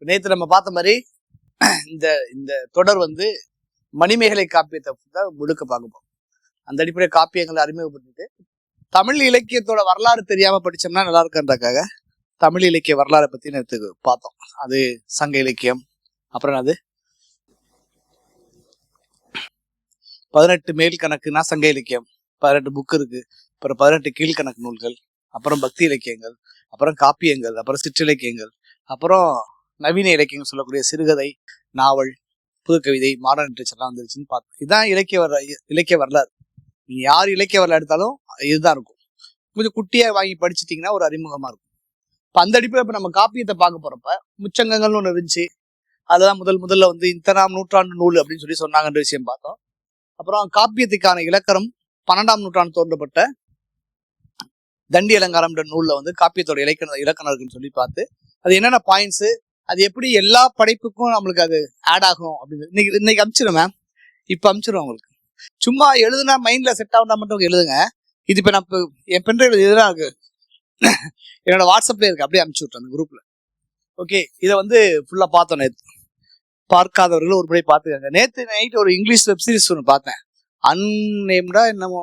நேற்று நம்ம பார்த்த மாதிரி இந்த இந்த தொடர் வந்து மணிமேகலை காப்பியத்தை தான் முழுக்க பார்க்கப்போம். அந்த அடிப்படை காப்பியங்களை அறிமுகப்படுத்திட்டு தமிழ் இலக்கியத்தோட வரலாறு தெரியாம படிச்சோம்னா நல்லா இருக்குன்றக்காக தமிழ் இலக்கிய வரலாறை பத்தி நேற்று பார்த்தோம். அது சங்க இலக்கியம், அப்புறம் அது 18 மேல் கணக்குனா சங்க இலக்கியம், 18 புக் இருக்கு, அப்புறம் 18 கீழ்கணக்கு நூல்கள், அப்புறம் பக்தி இலக்கியங்கள், அப்புறம் காப்பியங்கள், அப்புறம் சிற்றிலக்கியங்கள், அப்புறம் நவீன இலக்கியங்கள் சொல்லக்கூடிய சிறுகதை, நாவல், புதுக்கவிதை, மாடர்ன் லிட்ரேச்சர்லாம் வந்துருச்சுன்னு பார்த்தோம். இதுதான் இலக்கிய வரலாறு. நீங்க யார் இலக்கிய வரலாறு எடுத்தாலும் இதுதான் இருக்கும். கொஞ்சம் குட்டியா வாங்கி படிச்சுட்டீங்கன்னா ஒரு அறிமுகமா இருக்கும். இப்ப அந்த அடிப்படையில் இப்ப நம்ம காப்பியத்தை பார்க்க போறப்ப முச்சங்கங்கள்னு ஒண்ணு இருந்துச்சு. அதெல்லாம் முதல்ல வந்து இத்தனாம் நூற்றாண்டு நூல் அப்படின்னு சொல்லி சொன்னாங்கன்ற விஷயம் பார்த்தோம். அப்புறம் காப்பியத்துக்கான இலக்கணம் 12ஆம் நூற்றாண்டு தோன்றப்பட்ட தண்டி அலங்காரம்ன்ற நூல்ல வந்து காப்பியத்தோட இலக்கணம் இருக்குன்னு சொல்லி பார்த்து அது என்னென்ன பாயிண்ட்ஸ், அது எப்படி எல்லா படைப்புக்கும் நம்மளுக்கு அது ஆட் ஆகும் அப்படின்னு இன்னைக்கு அமிச்சிடும் மேம். இப்ப அமிச்சிடும் உங்களுக்கு. சும்மா எழுதுனா மைண்ட்ல செட் ஆகுனா மட்டும் எழுதுங்க. இது இப்ப நான் என் பென்ட்ரைவ் இதுதான் இருக்கு, என்னோட வாட்ஸ்அப்ல இருக்கு, அப்படியே அனுப்பிச்சு விட்டேன் அந்த குரூப்ல. ஓகே, இதை வந்து ஃபுல்லா பார்த்தோம். நேற்று பார்க்காதவர்கள் ஒரு முறை பார்த்துக்காங்க. நேற்று நைட் ஒரு இங்கிலீஷ் வெப் சீரிஸ் ஒன்று பார்த்தேன். அன்னேம்டா என்னமோ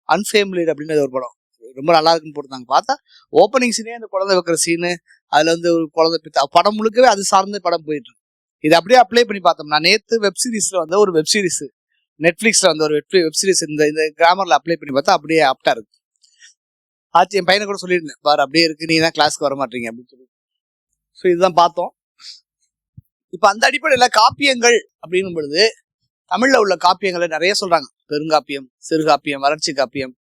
அன்ஃபேமிலிட் அப்படின்னு ஒரு படம், ரொம்ப நல்லா இருக்குன்னு போட்டுருந்தாங்க. பார்த்தா ஓப்பனிங் சீனே அந்த குழந்தை வைக்கிற சீனு, அதுல வந்து ஒரு குழந்தை படம் முழுக்கவே அது சார்ந்த படம் போயிட்டு இருக்கு. இது அப்படியே அப்ளை பண்ணி பார்த்தோம். நான் நேற்று வெப் சீரிஸ்ல வந்து ஒரு வெப் சீரிஸ் நெட்ஃபிளிக்ஸ்ல வந்து ஒரு வெப் சீரிஸ் இந்த கிராமர்ல அப்ளை பண்ணி பார்த்தா அப்படியே ஆப்டா இருக்கு. ஆச்சு, என் பையனை கூட சொல்லியிருந்தேன், பாரு அப்படியே இருக்கு, நீ தான் கிளாஸ்க்கு வர மாட்டீங்க அப்படின்னு சொல்லி. ஸோ இதுதான் பார்த்தோம். இப்ப அந்த அடிப்படையில காப்பியங்கள் அப்படின்னும் பொழுது தமிழ்ல உள்ள காப்பியங்களை நிறைய சொல்றாங்க. பெருங்காப்பியம், சிறுகாப்பியம், வறட்சி காப்பியம்,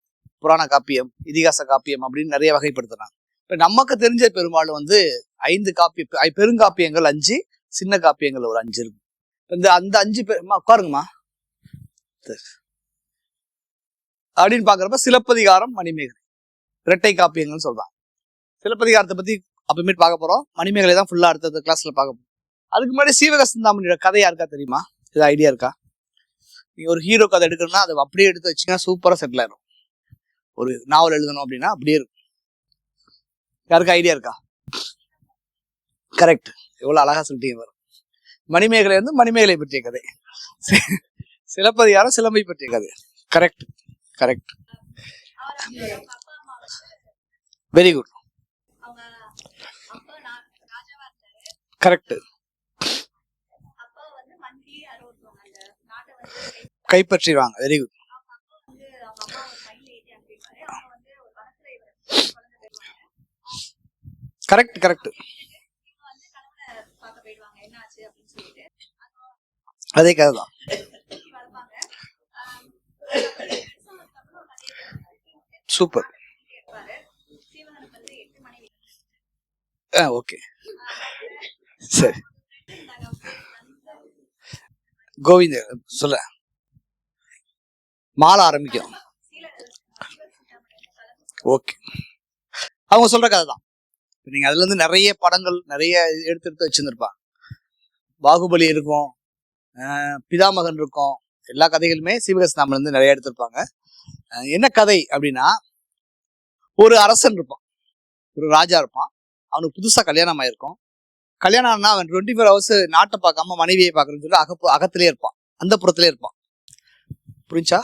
புராண காப்பியம், இதிகாச காப்பியம் அப்படின்னு நிறைய வகைப்படுத்துறாங்க. இப்ப நமக்கு தெரிஞ்ச பெரும்பாலும் வந்து 5 பெருங்காப்பியங்கள் 5, சின்ன காப்பியங்கள் ஒரு 5 இருக்கு. அந்த 5 பேர் உட்காருங்கம்மா அப்படின்னு பாக்குறப்ப சிலப்பதிகாரம், மணிமேகலை, இரட்டை காப்பியங்கள் சொல்றாங்க. சிலப்பதிகாரத்தை பத்தி அப்புறமேட்டு பார்க்க போறோம். மணிமேகலை தான் ஃபுல்லா அடுத்த கிளாஸ்ல பார்க்க போறோம். அதுக்கு முன்னாடி சீவக சிந்தாமணியோட கதை யாருக்கா தெரியுமா? இது ஐடியா இருக்கா? நீங்க ஒரு ஹீரோ கதை எடுக்கணும்னா அதை அப்படியே எடுத்து வச்சீங்கன்னா சூப்பரா செட்டில் ஆயிடும். ஒரு நாவல் எழுதணும் அப்படின்னா அப்படியே இருக்கும். யாருக்கா ஐடியா இருக்கா? கரெக்ட், எவ்வளவு அழகா சொல்லிட்டீங்க. வரும் மணிமேகலை வந்து மணிமேகலை பற்றிய கதை, சிலப்பதிகாரம் சிலம்பை பற்றிய கதை. Correct correct, very good, correct. கைப்பற்றிடுவாங்க, வெரி குட், கரெக்ட் கரெக்ட். அதே கதை தான். சூப்பர், ஓகே சரி. கோவிந்த சொல்ல மாலை ஆரம்பிக்கும். ஓகே, அவங்க சொல்ற கதை தான். நீங்க அதுல இருந்து நிறைய படங்கள் நிறைய எடுத்து வச்சிருந்திருப்பாங்க. பாகுபலி இருக்கும், பிதாமகன் இருக்கும், எல்லா கதைகளுமே சீவக சிந்தாமணில இருந்து நிறைய எடுத்திருப்பாங்க. என்ன கதை அப்படின்னா, ஒரு அரசன் இருப்பான், ஒரு ராஜா இருப்பான். அவனுக்கு புதுசா கல்யாணம் ஆயிருக்கும். கல்யாணம் ஆனா அவன் 24 hours நாட்டை பார்க்காம மனைவியை பார்க்கறன்னு சொல்லி அகத்திலே இருப்பான், அந்த புறத்திலே இருப்பான். புரிஞ்சா?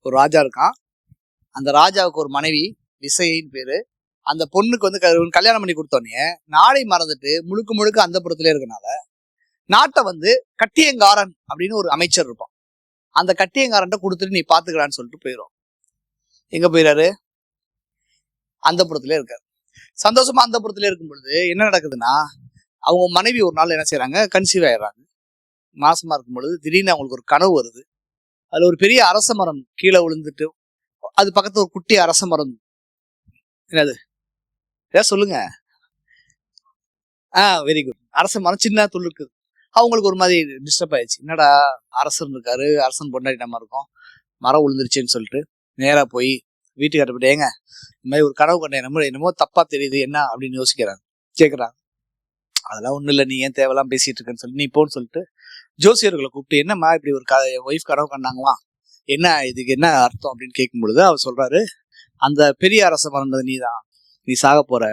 ஒரு ராஜா இருக்கான். அந்த ராஜாவுக்கு ஒரு மனைவி விசைன்னு பேரு. அந்த பொண்ணுக்கு வந்து கல்யாணம் பண்ணி கொடுத்தோடனே நாடை மறந்துட்டு முழுக்க அந்த புறத்திலே இருக்கனால நாட்டை வந்து கட்டியங்காரன் அப்படின்னு ஒரு அமைச்சர் இருப்பான். அந்த கட்டியங்காரன் கொடுத்துட்டு நீ பாத்துக்கலான்னு சொல்லிட்டு போயிடும். எங்க போயிடாரு? அந்த புறத்திலே இருக்காரு. சந்தோஷமா அந்த புறத்திலே இருக்கும் பொழுது என்ன நடக்குதுன்னா, அவங்க மனைவி ஒரு நாள் என்ன செய்யறாங்க, கன்சீவ் ஆயிடுறாங்க. மாசமா இருக்கும் பொழுது திடீர்னு அவங்களுக்கு ஒரு கனவு வருது. அதுல ஒரு பெரிய அரச மரம் கீழே விழுந்துட்டு, அது பக்கத்துல ஒரு குட்டி அரச மரம், என்னது ஏதாவது சொல்லுங்க. வெரி குட், அரச மரம் சின்ன துள்ளுக்கு. அவங்களுக்கு ஒரு மாதிரி டிஸ்டர்ப் ஆயிடுச்சு. என்னடா அரசன் இருக்காரு, அரசன் பொண்டாடி நம்ம இருக்கோம், மரம் விழுந்துருச்சுன்னு சொல்லிட்டு நேரா போய் வீட்டுக்கார போயிட்டு, ஏங்க இந்த மாதிரி ஒரு கனவு கண்டேன், என்னமோ தப்பா தெரியுது, என்ன அப்படின்னு யோசிக்கிறாங்க. கேட்குறாங்க. அதெல்லாம் ஒன்றும் இல்லை, நீ ஏன் தேவையெல்லாம் பேசிட்டு இருக்கேன்னு சொல்லி நீ போன்னு சொல்லிட்டு ஜோசியர்களை கூப்பிட்டு, என்னம்மா இப்படி ஒரு ஒய்ஃப் கனவு கண்டாங்களாம், என்ன இதுக்கு என்ன அர்த்தம் அப்படின்னு கேட்கும் பொழுது அவர் சொல்றாரு, அந்த பெரிய அரச மறந்தது நீதான், நீ சாக போற,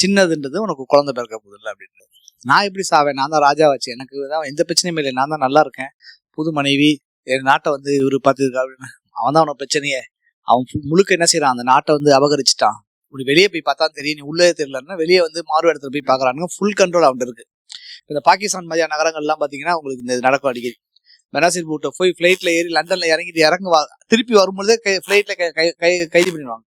சின்னதுன்றது உனக்கு குழந்தை பிறக்க போகுது இல்லை அப்படின்னு. நான் எப்படி சாவேன், நான் தான் ராஜா வச்சு, எனக்கு தான் எந்த பிரச்சனையும் இல்லை, நான் தான் நல்லா இருக்கேன், புது மனைவி, என் நாட்டை வந்து இவரு பார்த்துருக்கா அப்படின்னு. அவன் தான் அவனுக்கு பிரச்சனையே. அவன் முழுக்க என்ன செய்யறான், அந்த நாட்டை வந்து அபகரிச்சுட்டான். இப்படி வெளியே போய் பார்த்தா தெரியும், நீ உள்ளே தெரியலன்னா வெளியே வந்து மாறு இடத்துல போய் பார்க்கறானுங்க. ஃபுல் கண்ட்ரோல் அவன் இருக்கு. இந்த பாகிஸ்தான் மாதிரியான நகரங்கள்லாம் பார்த்தீங்கன்னா உங்களுக்கு இந்த நடக்கும் அடிக்கடி. பெனாசிர் பூட்டை போய் ஃப்ளைட்ல ஏறி லண்டன்ல இறங்குவா, திருப்பி வரும்பொழுதே ஃப்ளைட்ல கைது பண்ணிடுவாங்க.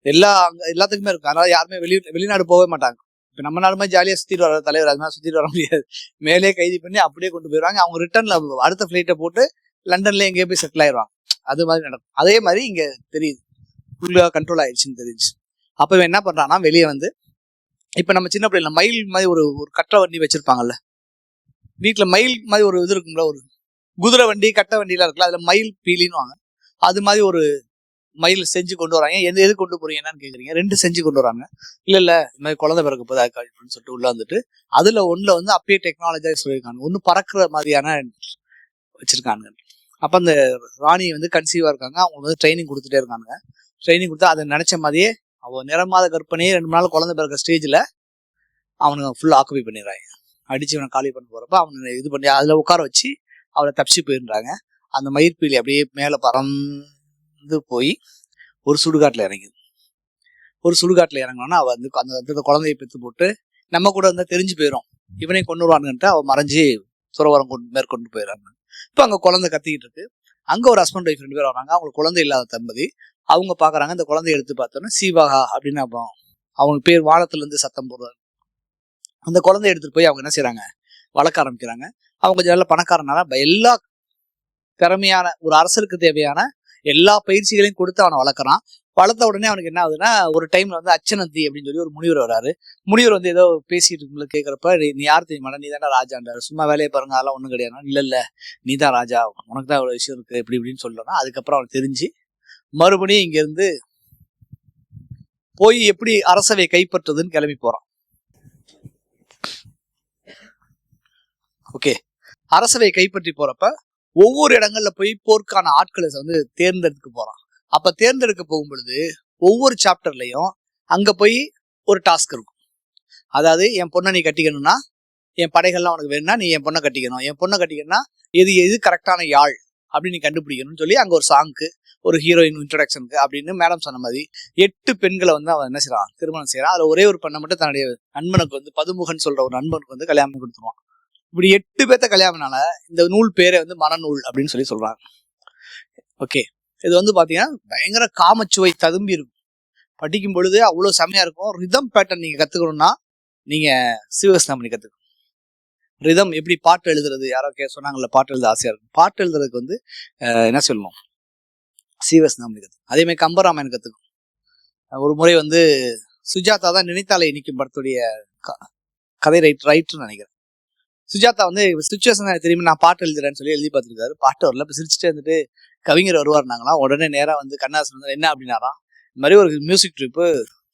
எல்லாத்துக்குமே இருக்கும். அதனால யாருமே வெளிநாடு போகவே மாட்டாங்க. இப்ப நம்ம நாடு மாதிரி ஜாலியா சுத்திட்டு வர தலைவர் அது மாதிரி சுத்திட்டு வர முடியாது. மேலே கைது பண்ணி அப்படியே கொண்டு போயிடுவாங்க. அவங்க ரிட்டர்ன்ல அடுத்த ஃபிளைட்டை போட்டு லண்டன்ல எங்கேயோ போய் செட்டில் ஆயிடுவாங்க. அது மாதிரி நடக்கும். அதே மாதிரி இங்க தெரியுது, ஃபுல்லா கண்ட்ரோல் ஆயிடுச்சுன்னு தெரிஞ்சு. அப்ப இவன் என்ன பண்றான்னா, வெளியே வந்து இப்ப நம்ம சின்ன பிள்ளைல மயில் மாதிரி ஒரு கட்டை வண்டி வச்சிருப்பாங்கல்ல வீட்டுல, மயில் மாதிரி ஒரு இது இருக்கும்ல, ஒரு குதிரை வண்டி கட்டை வண்டிலாம் இருக்குல்ல, அதுல மயில் பீலின்னு வாங்க. அது மாதிரி ஒரு மயில் செஞ்சு கொண்டு வராங்க. எது கொண்டு போறீங்க என்னன்னு கேக்குறீங்க. 2 செஞ்சு கொண்டு வராங்க. இல்ல இந்த மாதிரி குழந்தை பிறக்க போது அப்படின்னு சொல்லிட்டு உள்ள வந்துட்டு, அதுல ஒண்ணுல வந்து அப்பயே டெக்னாலஜியா சொல்லியிருக்காங்க, ஒண்ணு பறக்குற மாதிரியான வச்சிருக்காங்க. அப்ப அந்த ராணி வந்து கன்சீவா இருக்காங்க. அவங்க வந்து ட்ரைனிங் கொடுத்துட்டே இருக்காங்க. ட்ரைனிங் கொடுத்தா அதை நினைச்ச மாதிரியே அவ நிறமாத கற்பனையே 2 நாள் குழந்தை பிறக்க ஸ்டேஜ்ல அவனுங்க ஃபுல்லா ஆக்குபை பண்ணிடுறாங்க. அடிச்சு இவனை காலி பண்ண போறப்ப அவனை இது பண்ணி அதுல உட்கார வச்சு அவளை தப்பிச்சு போயிடுறாங்க. அந்த மயிர்பீலி அப்படியே மேல பறந்து போய் ஒரு சுடுகாட்டுல இறங்குது. ஒரு சுடுகாட்டுல இறங்கினோன்னா அவ வந்து அந்த குழந்தைய பெற்று போட்டு நம்ம கூட இருந்தா தெரிஞ்சு போயிடும், இவனை கொண்டு வருவானுன்ட்டு அவ மறைஞ்சு துறவரம் மேற்கொண்டு போயிடறாங்க. இப்ப அங்க குழந்தை கத்திக்கிட்டு இருக்கு. அங்க ஒரு ஹஸ்பண்ட் ஒய்ஃப் 2 பேர் வராங்க. அவங்களுக்கு குழந்தை இல்லாத தம்பதி. அவங்க பாக்குறாங்க. இந்த குழந்தைய எடுத்து பார்த்தோன்னா சீவாகா அப்படின்னு அவனுக்கு பேர் வானத்துல இருந்து சத்தம் போடுறாரு. அந்த குழந்தைய எடுத்துட்டு போய் அவங்க என்ன செய்யறாங்க, வளர்க்க ஆரம்பிக்கிறாங்க. அவங்க கொஞ்சம் நல்ல பணக்காரனால எல்லா திறமையான ஒரு அரசருக்கு தேவையான எல்லா பயிற்சிகளையும் கொடுத்து அவனை வளர்க்குறான். வளர்த்த உடனே அவனுக்கு என்ன ஆகுதுன்னா, ஒரு டைம்ல வந்து அச்சனந்தி அப்படின்னு சொல்லி ஒரு முனிவர் வராரு. முனிவர் வந்து ஏதோ பேசிட்டு இருக்கும்போது கேட்கறப்ப, நீ யார் தெரியுமா, நீ தானே ராஜான்றாரு. சும்மா வேலையை பாருங்க, அதெல்லாம் ஒண்ணும் கிடையாது. இல்ல நீ தான் ராஜா, உனக்கு தான் இவ்வளவு விஷயம் இருக்கு இப்படி இப்படின்னு சொல்லலாம். அதுக்கப்புறம் அவனுக்கு தெரிஞ்சு மறுபடியும் இங்க இருந்து போய் எப்படி அரசவை கைப்பற்றுறதுன்னு கிளம்பி போறான். ஓகே, அரசவை கைப்பற்றி போறப்ப ஒவ்வொரு இடங்கள்ல போய் போர்க்கான ஆட்களை வந்து தேர்ந்தெடுக்க போறான். அப்ப தேர்ந்தெடுக்க போகும் பொழுது ஒவ்வொரு சாப்டர்லயும் அங்க போய் ஒரு டாஸ்க் இருக்கும். அதாவது என் பொண்ணை நீ கட்டிக்கணும்னா, என் படைகள்லாம் உனக்கு வேணும்னா நீ என் பொண்ணை கட்டிக்கணும், என் பொண்ணை கட்டிக்கணும்னா எது கரெக்டான யாழ் அப்படின்னு நீ கண்டுபிடிக்கணும்னு சொல்லி அங்க ஒரு சாங்க்கு, ஒரு ஹீரோயின் இன்ட்ரோடக்ஷனுக்கு அப்படின்னு மேடம் சொன்ன மாதிரி 8 பெண்களை வந்து அவன் என்ன செய்யறான், திருமணம் செய்யறான். அதுல ஒரே ஒரு பெண்ணை மட்டும் தன்னுடைய நண்பனுக்கு வந்து பதுமுகன் சொல்ற ஒரு நண்பனுக்கு வந்து கல்யாணம் கொடுத்துருவான். இப்படி 8 பேர்த்த கல்யாணம்னால இந்த நூல் பேரை வந்து மனநூல் அப்படின்னு சொல்லி சொல்றாங்க. ஓகே, இது வந்து பாத்தீங்கன்னா பயங்கர காமச்சுவை ததும்பி இருக்கும். படிக்கும் பொழுது அவ்வளவு செமையா இருக்கும். ரிதம் பேட்டர்ன் நீங்க கத்துக்கணும்னா நீங்க சிவகஸ்தாமணி கத்துக்கணும். ரிதம் எப்படி பாட்டு எழுதுறது, யாரோ சொன்னாங்கல்ல பாட்டு எழுத ஆசையா இருக்கும், பாட்டு எழுதுறதுக்கு வந்து என்ன சொல்லணும், சிவகஸ்தாமணி கத்துக்கணும். அதே மாதிரி கம்பராமாயணம் கத்துக்கணும். ஒரு முறை வந்து சுஜாதா தான் நினைத்தாலே இனிக்கும் படத்துடைய கதை ரைட்டர்னு நினைக்கிறேன். சுஜாதா வந்து சுச்சுவேஷன் தெரியுமா, நான் பாட்டு எழுதுறேன்னு சொல்லி எழுதி பார்த்துருக்காரு. பாட்டு வரல. இப்போ சிரிச்சுட்டே வந்துட்டு கவிஞர் வருவாருனாங்களாம். உடனே நேராக வந்து கண்ணாசன் வந்து என்ன அப்படின்னாராம், இந்த மாதிரி ஒரு மியூசிக் ட்ரிப்பு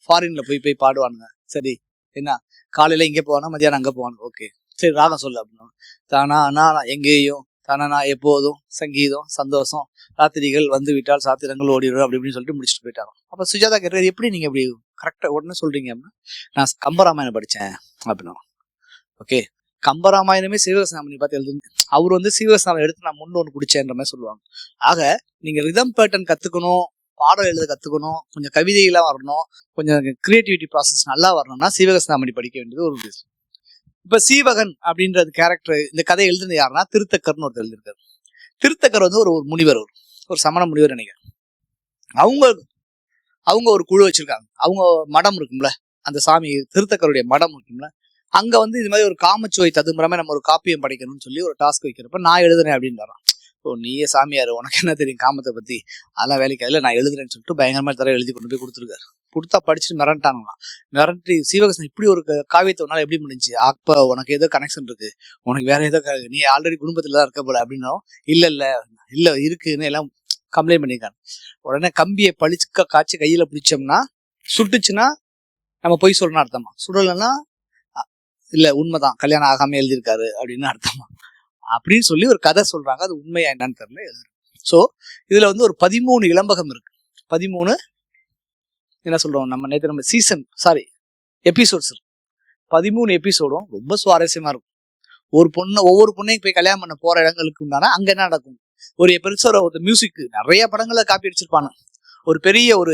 ஃபாரின்ல போய் பாடுவானுங்க. சரி, என்ன காலையில இங்கே போவானா, மதியானம் அங்கே போவானு. ஓகே சரி, ராகம் சொல்லு அப்படின்னா, தானா நான் எங்கேயும் தானா எப்போதும் சங்கீதம் சந்தோஷம் ராத்திரிகள் வந்து விட்டால் சாத்திரங்கள் ஓடிடும் அப்படி இப்படின்னு சொல்லிட்டு முடிச்சுட்டு போயிட்டாங்க. அப்போ சுஜாதா கேட்கறது, எப்படி நீங்க இப்படி கரெக்டா உடனே சொல்றீங்க அப்படின்னா, நான் கம்பராமாயணம் படித்தேன் அப்படின்னா. ஓகே, கம்பராமாயணமே சிவகஸ்தாமணி பார்த்து எழுது. அவர் வந்து சிவகஸ்தாமணி எடுத்து நான் ஒன்று குடிச்சேன்ற மாதிரி சொல்லுவாங்க. ஆக நீங்க ரிதம் பேட்டர்ன் கத்துக்கணும், பாடம் எழுத கத்துக்கணும், கொஞ்சம் கவிதையெல்லாம் வரணும், கொஞ்சம் கிரியேட்டிவிட்டி ப்ராசஸ் நல்லா வரணும்னா சிவகஸ்தாமணி படிக்க வேண்டியது ஒரு விஷயம். இப்ப சீவகன் அப்படின்றது கேரக்டர், இந்த கதை எழுதுனது யாருன்னா திருத்தக்கர்னு ஒருத்தர் எழுதியிருக்காரு. திருத்தக்கர் வந்து ஒரு முனிவர், ஒரு சமண முனிவர் நினைக்கிறேன். அவங்க ஒரு குழு வச்சிருக்காங்க. அவங்க மடம் இருக்கும்ல, அந்த சாமி திருத்தக்கருடைய மடம் இருக்கும்ல, அங்க வந்து இது மாதிரி ஒரு காமச்சுவை ததும்புறமே நம்ம ஒரு காப்பியம் படைக்கணும்னு சொல்லி ஒரு டாஸ்க் வைக்கிறப்ப நான் எழுதுறேன் அப்படின்னு வரான். ஓ நீயே சாமியாரு, உனக்கு என்ன தெரியும் காமத்தை பத்தி, அதெல்லாம் வேலைக்கு அதில் நான் எழுதுறேன்னு சொல்லிட்டு பயங்கரமா தர எழுதி கொண்டு போய் கொடுத்துருக்காரு. கொடுத்தா படிச்சுட்டு மிரண்டானுங்களாம். மிரட்டி சிவகஸ்தான் இப்படி ஒரு காவியத்தை உன்னால எப்படி முடிஞ்சு, அப்ப உனக்கு ஏதோ கனெக்ஷன் இருக்கு, உனக்கு வேற ஏதோ நீ ஆல்ரெடி குடும்பத்துல தான் இருக்க போல அப்படின்னா, இல்ல இருக்குன்னு எல்லாம் கம்ப்ளைண்ட் பண்ணியிருக்காங்க. உடனே கம்பியை பழிச்சுக்க காய்ச்சி கையில பிடிச்சோம்னா சுட்டுச்சுன்னா நம்ம பொய் சொல்லணும்னு அர்த்தமா, சுடலைன்னா இல்ல உண்மைதான் கல்யாணம் ஆகாம எழுதியிருக்காரு அப்படின்னு அர்த்தமா அப்படின்னு சொல்லி ஒரு கதை சொல்றாங்க. அது உண்மையா என்னன்னு தெரியல, எழுதுறேன். ஸோ இதுல வந்து ஒரு 13 இளம்பகம் இருக்கு. 13 என்ன சொல்றோம் நம்ம நேற்று நம்ம சீசன் எபிசோட்ஸ் இருக்கும். 13 எபிசோடும் ரொம்ப சுவாரஸ்யமா இருக்கும். ஒவ்வொரு பொண்ணையும் போய் கல்யாணம் பண்ண போற இடங்களுக்கு உண்டான அங்க என்ன நடக்கும். ஒரு பெருசா ஒரு மியூசிக் நிறைய படங்களை காப்பி அடிச்சிருப்பாங்க. ஒரு பெரிய ஒரு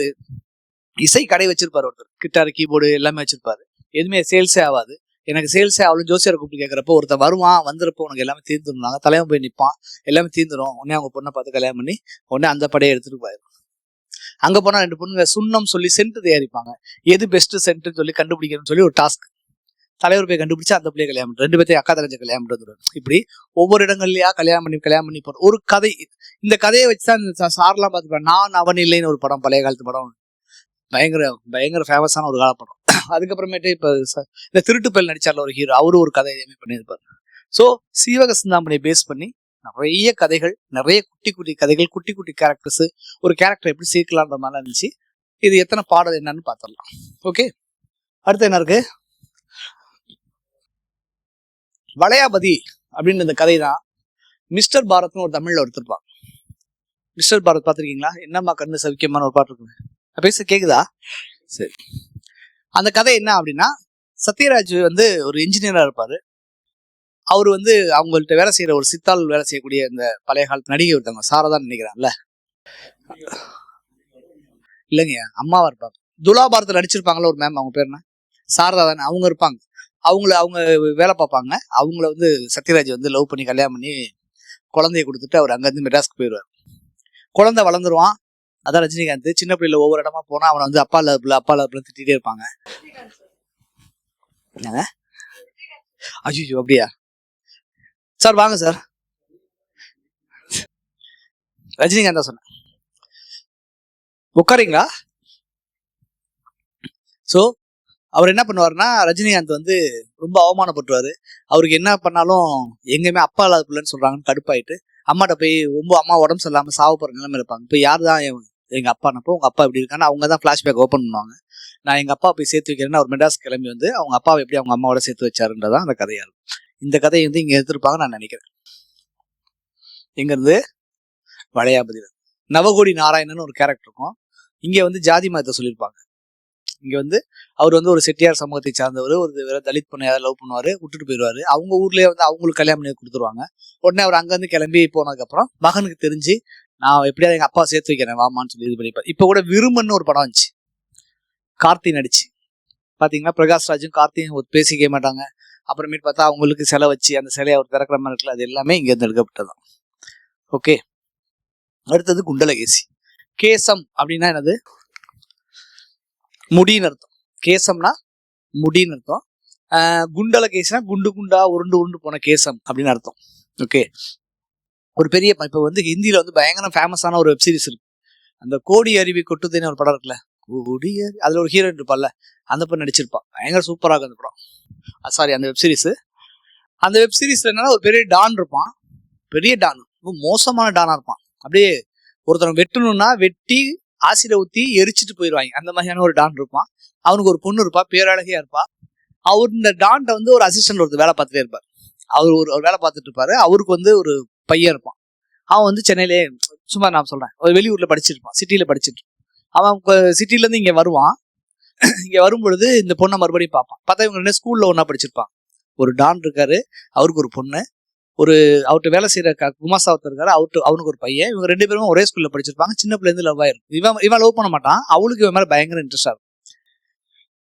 இசை கடை வச்சிருப்பாரு ஒருத்தர், கிட்டார் கீபோர்டு எல்லாமே வச்சிருப்பாரு. எதுவுமே சேல்ஸே ஆகாது. எனக்கு சேல்ஸே ஆகலும் ஜோசியரை கூப்பிட்டு கேட்கறப்போ ஒருத்தர் வருவான், வந்திருப்போ உனக்கு எல்லாமே தீர்ந்துருந்தாங்க, தலைவன் போய் நிற்பான், எல்லாமே தீர்ந்துடும், உடனே அவங்க பொண்ணை பார்த்து கல்யாணம் பண்ணி உடனே அந்த படையை எடுத்துட்டு போயிடும். அங்க போனா 2 பொண்ணுங்க சுண்ணம் சொல்லி சென்ட் தயாரிப்பாங்க. எது பெஸ்ட் சென்ட்னு சொல்லி கண்டுபிடிக்கணும்னு சொல்லி ஒரு டாஸ்க். தலைவர் போய் கண்டுபிடிச்சு அந்த பிள்ளைய கல்யாணம் பண்ணி 2 பேர்த்தையும் அக்கா தங்கச்சி கல்யாணம் பண்ணுறது. இப்படி ஒவ்வொரு இடங்கள்லயா கல்யாணம் பண்ணி போற ஒரு கதை. இந்த கதையை வச்சுதான் சார்லாம் பார்த்துப்பேன். நான் அவன் இல்லைன்னு ஒரு படம், பழைய காலத்து படம், பயங்கர ஃபேமஸான ஒரு காலப்படம். அதுக்கப்புறமேட்டு இப்ப இந்த திருட்டுப்பல் நடிச்சார்ல ஒரு ஹீரோ, அவரு ஒரு கதை எதுவுமே பண்ணியிருப்பாரு. ஸோ சீவக சிந்தாமணியை பேஸ் பண்ணி நிறைய கதைகள், நிறைய குட்டி குட்டி கதைகள், குட்டி குட்டி கேரக்டர்ஸ், ஒரு கேரக்டர் எப்படி சேர்க்கலான்ற மாதிரி இருந்துச்சு. இது எத்தனை பாடல் என்னன்னு பார்த்துடலாம். ஓகே, அடுத்து என்ன இருக்கு? வளையாபதி அப்படின்னு இந்த கதை தான். மிஸ்டர் பாரத்னு ஒரு தமிழ்ல எடுத்திருப்பான். மிஸ்டர் பாரத் பார்த்துருக்கீங்களா? என்னம்மா கண்ணு சவிக்கமான ஒரு பாட்டு இருக்கு. பேச கேக்குதா? சரி. அந்த கதை என்ன அப்படின்னா, சத்யராஜ் ஒரு இன்ஜினியரா இருப்பாரு. அவரு அவங்கள்ட்ட வேலை செய்யற ஒரு சித்தாள் வேலை செய்யக்கூடிய இந்த பழைய காலத்து நடிகை ஒருத்தவங்க, சாரதான்னு நினைக்கிறான்ல. இல்லைங்க, அம்மாவா இருப்பாங்க. துலாபாரத்தில் நடிச்சிருப்பாங்களா ஒரு மேம், அவங்க பேர் என்ன, சாரதா தானே. அவங்க இருப்பாங்க. அவங்க வேலை பார்ப்பாங்க. அவங்கள சத்யராஜ் லவ் பண்ணி கல்யாணம் பண்ணி குழந்தைய கொடுத்துட்டு அவர் அங்கேருந்து மெட்ராஸ்க்கு போயிடுவார். குழந்தை வளர்ந்துருவான். அதான் ரஜினிகாந்த். சின்ன பிள்ளைல ஒவ்வொரு இடமா போனா அவனை அப்பா லவ்ல திட்டிகிட்டே இருப்பாங்க. ஐயோ அப்படியா சார், வாங்க சார். ரஜினிகாந்த் தான் சொன்னேன், உட்காரீங்களா? ஸோ அவர் என்ன பண்ணுவாருன்னா, ரஜினிகாந்த் ரொம்ப அவமானப்பட்டுருவாரு. அவருக்கு என்ன பண்ணாலும் எங்கேயுமே அப்பா இல்லாத பிள்ளைன்னு சொல்றாங்கன்னு கடுப்பாயிட்டு அம்மாட்ட போய் ரொம்ப, அம்மா உடம்பு சரியில்லாம சாவ போற நிலைமை இருப்பாங்க. இப்போ யார் தான் எங்க அப்பானப்போ, உங்க அப்பா எப்படி இருக்கான்னு அவங்க தான் ஃபிளாஷ்பேக் ஓப்பன் பண்ணுவாங்க. நான் எங்க அப்பா போய் சேர்த்து வைக்கிறேன்னு அவர் மெட்ராஸ் கிளம்பி அவங்க அப்பாவை எப்படி அவங்க அம்மாவோட சேர்த்து வச்சாருன்றதான் அந்த கதையா இருக்கும். இந்த கதையை இங்க எடுத்திருப்பாங்க நான் நினைக்கிறேன். எங்க இருந்து? வளையாபதி. நவகோடி நாராயணன் ஒரு கேரக்டர் இருக்கும். இங்க ஜாதி மதத்தை சொல்லியிருப்பாங்க. இங்க அவர் ஒரு செட்டியார் சமூகத்தை சார்ந்தவர். ஒரு தலித் பொண்ணை யாராவது லவ் பண்ணுவாரு, விட்டுட்டு போயிடுவாரு. அவங்க ஊர்லயே அவங்களுக்கு கல்யாணம் பண்ணி கொடுத்துருவாங்க. உடனே அவர் அங்கிருந்து கிளம்பி போனதுக்கு அப்புறம் மகனுக்கு தெரிஞ்சு, நான் எப்படியாவது எங்க அப்பா சேர்த்து வைக்கிறேன் வாமான்னு சொல்லி இது பண்ணிப்பாரு. இப்ப கூட விருமன்னு ஒரு படம் வந்துச்சு, கார்த்தி நடிச்சு. பாத்தீங்கன்னா பிரகாஷ்ராஜும் கார்த்தியும் பேசிக்க மாட்டாங்க. அப்புறமேட்டு பார்த்தா அவங்களுக்கு சிலை வச்சு அந்த சிலையை அவர் திறக்கிற மாதிரி இருக்குல்ல, அது எல்லாமே இங்க இருந்து எடுக்கப்பட்டதான். ஓகே, அடுத்தது குண்டலகேசி. கேசம் அப்படின்னா என்னது? முடின்னு அர்த்தம். கேசம்னா முடின்னு அர்த்தம். குண்டலகேசினா குண்டு குண்டா உருண்டு போன கேசம் அப்படின்னு அர்த்தம். ஓகே, ஒரு பெரிய இப்ப ஹிந்தியில பயங்கர ஃபேமஸான ஒரு வெப் சீரிஸ் இருக்கு. அந்த கோடி அருவி கொட்டுதுன்னு ஒரு படம் இருக்குல்ல, கோடி அருவி, அதுல ஒரு ஹீரோயின் இருப்பாள்ல, அந்த பொண்ணு நடிச்சிருப்பான். பயங்கர சூப்பரா இருக்கும் அந்த படம். சாரி, அந்த வெப் சீரிஸ். அந்த வெப் சீரிஸ்ல என்னன்னா, ஒரு பெரிய டான் இருப்பான். பெரிய டான், ரொம்ப மோசமான டானா இருப்பான். அப்படியே ஒருத்தர் வெட்டணும்னா வெட்டி ஆசிட ஊத்தி எரிச்சிட்டு போயிடுவாங்க. அந்த மாதிரியான ஒரு டான் இருப்பான். அவனுக்கு ஒரு பொண்ணு இருப்பா, பேரழகியா இருப்பா. அவர் இந்த டான்ட்ட ஒரு அசிஸ்டன்ட் ஒருத்தர் வேலை பார்த்துட்டே இருப்பார். அவர் ஒரு வேலை பார்த்துட்டு இருப்பாரு. அவருக்கு ஒரு பையன் இருப்பான். அவன் சென்னையிலே, சும்மா நான் சொல்றேன், ஒரு வெளியூர்ல படிச்சிருப்பான், சிட்டியில படிச்சுட்டு. அவன் சிட்டில இருந்து இங்க வருவான். இங்க வரும்பொழுது இந்த பொண்ணை மறுபடியும் பார்ப்பான். பார்த்தா இவங்க ஸ்கூல்ல ஒன்னா படிச்சிருப்பான். ஒரு டான் இருக்காரு, அவருக்கு ஒரு பொண்ணு, அவர்கிட்ட வேலை செய்யற குமாசாவத்தர் இருக்காரு, அவனுக்கு ஒரு பையன். இவங்க 2 பேரும் ஒரே ஸ்கூல்ல படிச்சிருப்பாங்க. சின்ன பிள்ளை இருந்து லவ் ஆயிருக்கும். இவன் லவ் பண்ண மாட்டான். அவளுக்கு இவன் மேல பயங்கர இன்ட்ரெஸ்டா இருக்கும்.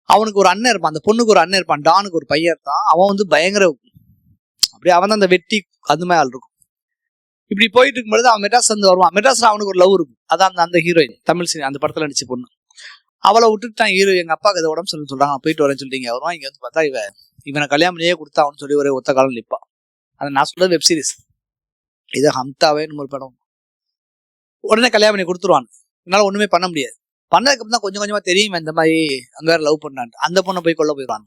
அவனுக்கு ஒரு அண்ணன் இருப்பான், அந்த பொண்ணுக்கு ஒரு அண்ணன் இருப்பான். டானுக்கு ஒரு பையன் இருக்கான். அவன் பயங்கர, அப்படியே அவன் தான் அந்த வெட்டி அது மாதிரி ஆள் இருக்கும். இப்படி போயிட்டு இருக்கும்போது அவன் மெட்ராஸ் வருவான். மெட்ராஸ்ல அவனுக்கு ஒரு லவ் இருக்கும். அதான் அந்த ஹீரோயின், தமிழ் சினி அந்த படத்துல நடிச்ச பொண்ணு. அவளை விட்டுட்டான் ஹீரோ. எங்க அப்பாவுக்கு அதை உடம்பு சொல்றாங்க, நான் போயிட்டு வரேன்னு சொல்லிட்டு வருவான். இங்க பார்த்தா இவனை கல்யாணம் பண்ணியே கொடுத்தான்னு சொல்லி ஒரே ஒத்த காலம் நிற்பா. அதை நான் சொல்றது வெப் சீரிஸ். இது ஹம்தாவேன்னு ஒரு படம். உடனே கல்யாணம் பண்ணி கொடுத்துருவான். என்னால ஒண்ணுமே பண்ண முடியாது. பண்ணதுக்கு அப்புறம் தான் கொஞ்சம் கொஞ்சமா தெரியும் இந்த மாதிரி அங்க வேற லவ் பண்ணான். அந்த பொண்ணை போய் கொல்ல போயிடுவான்.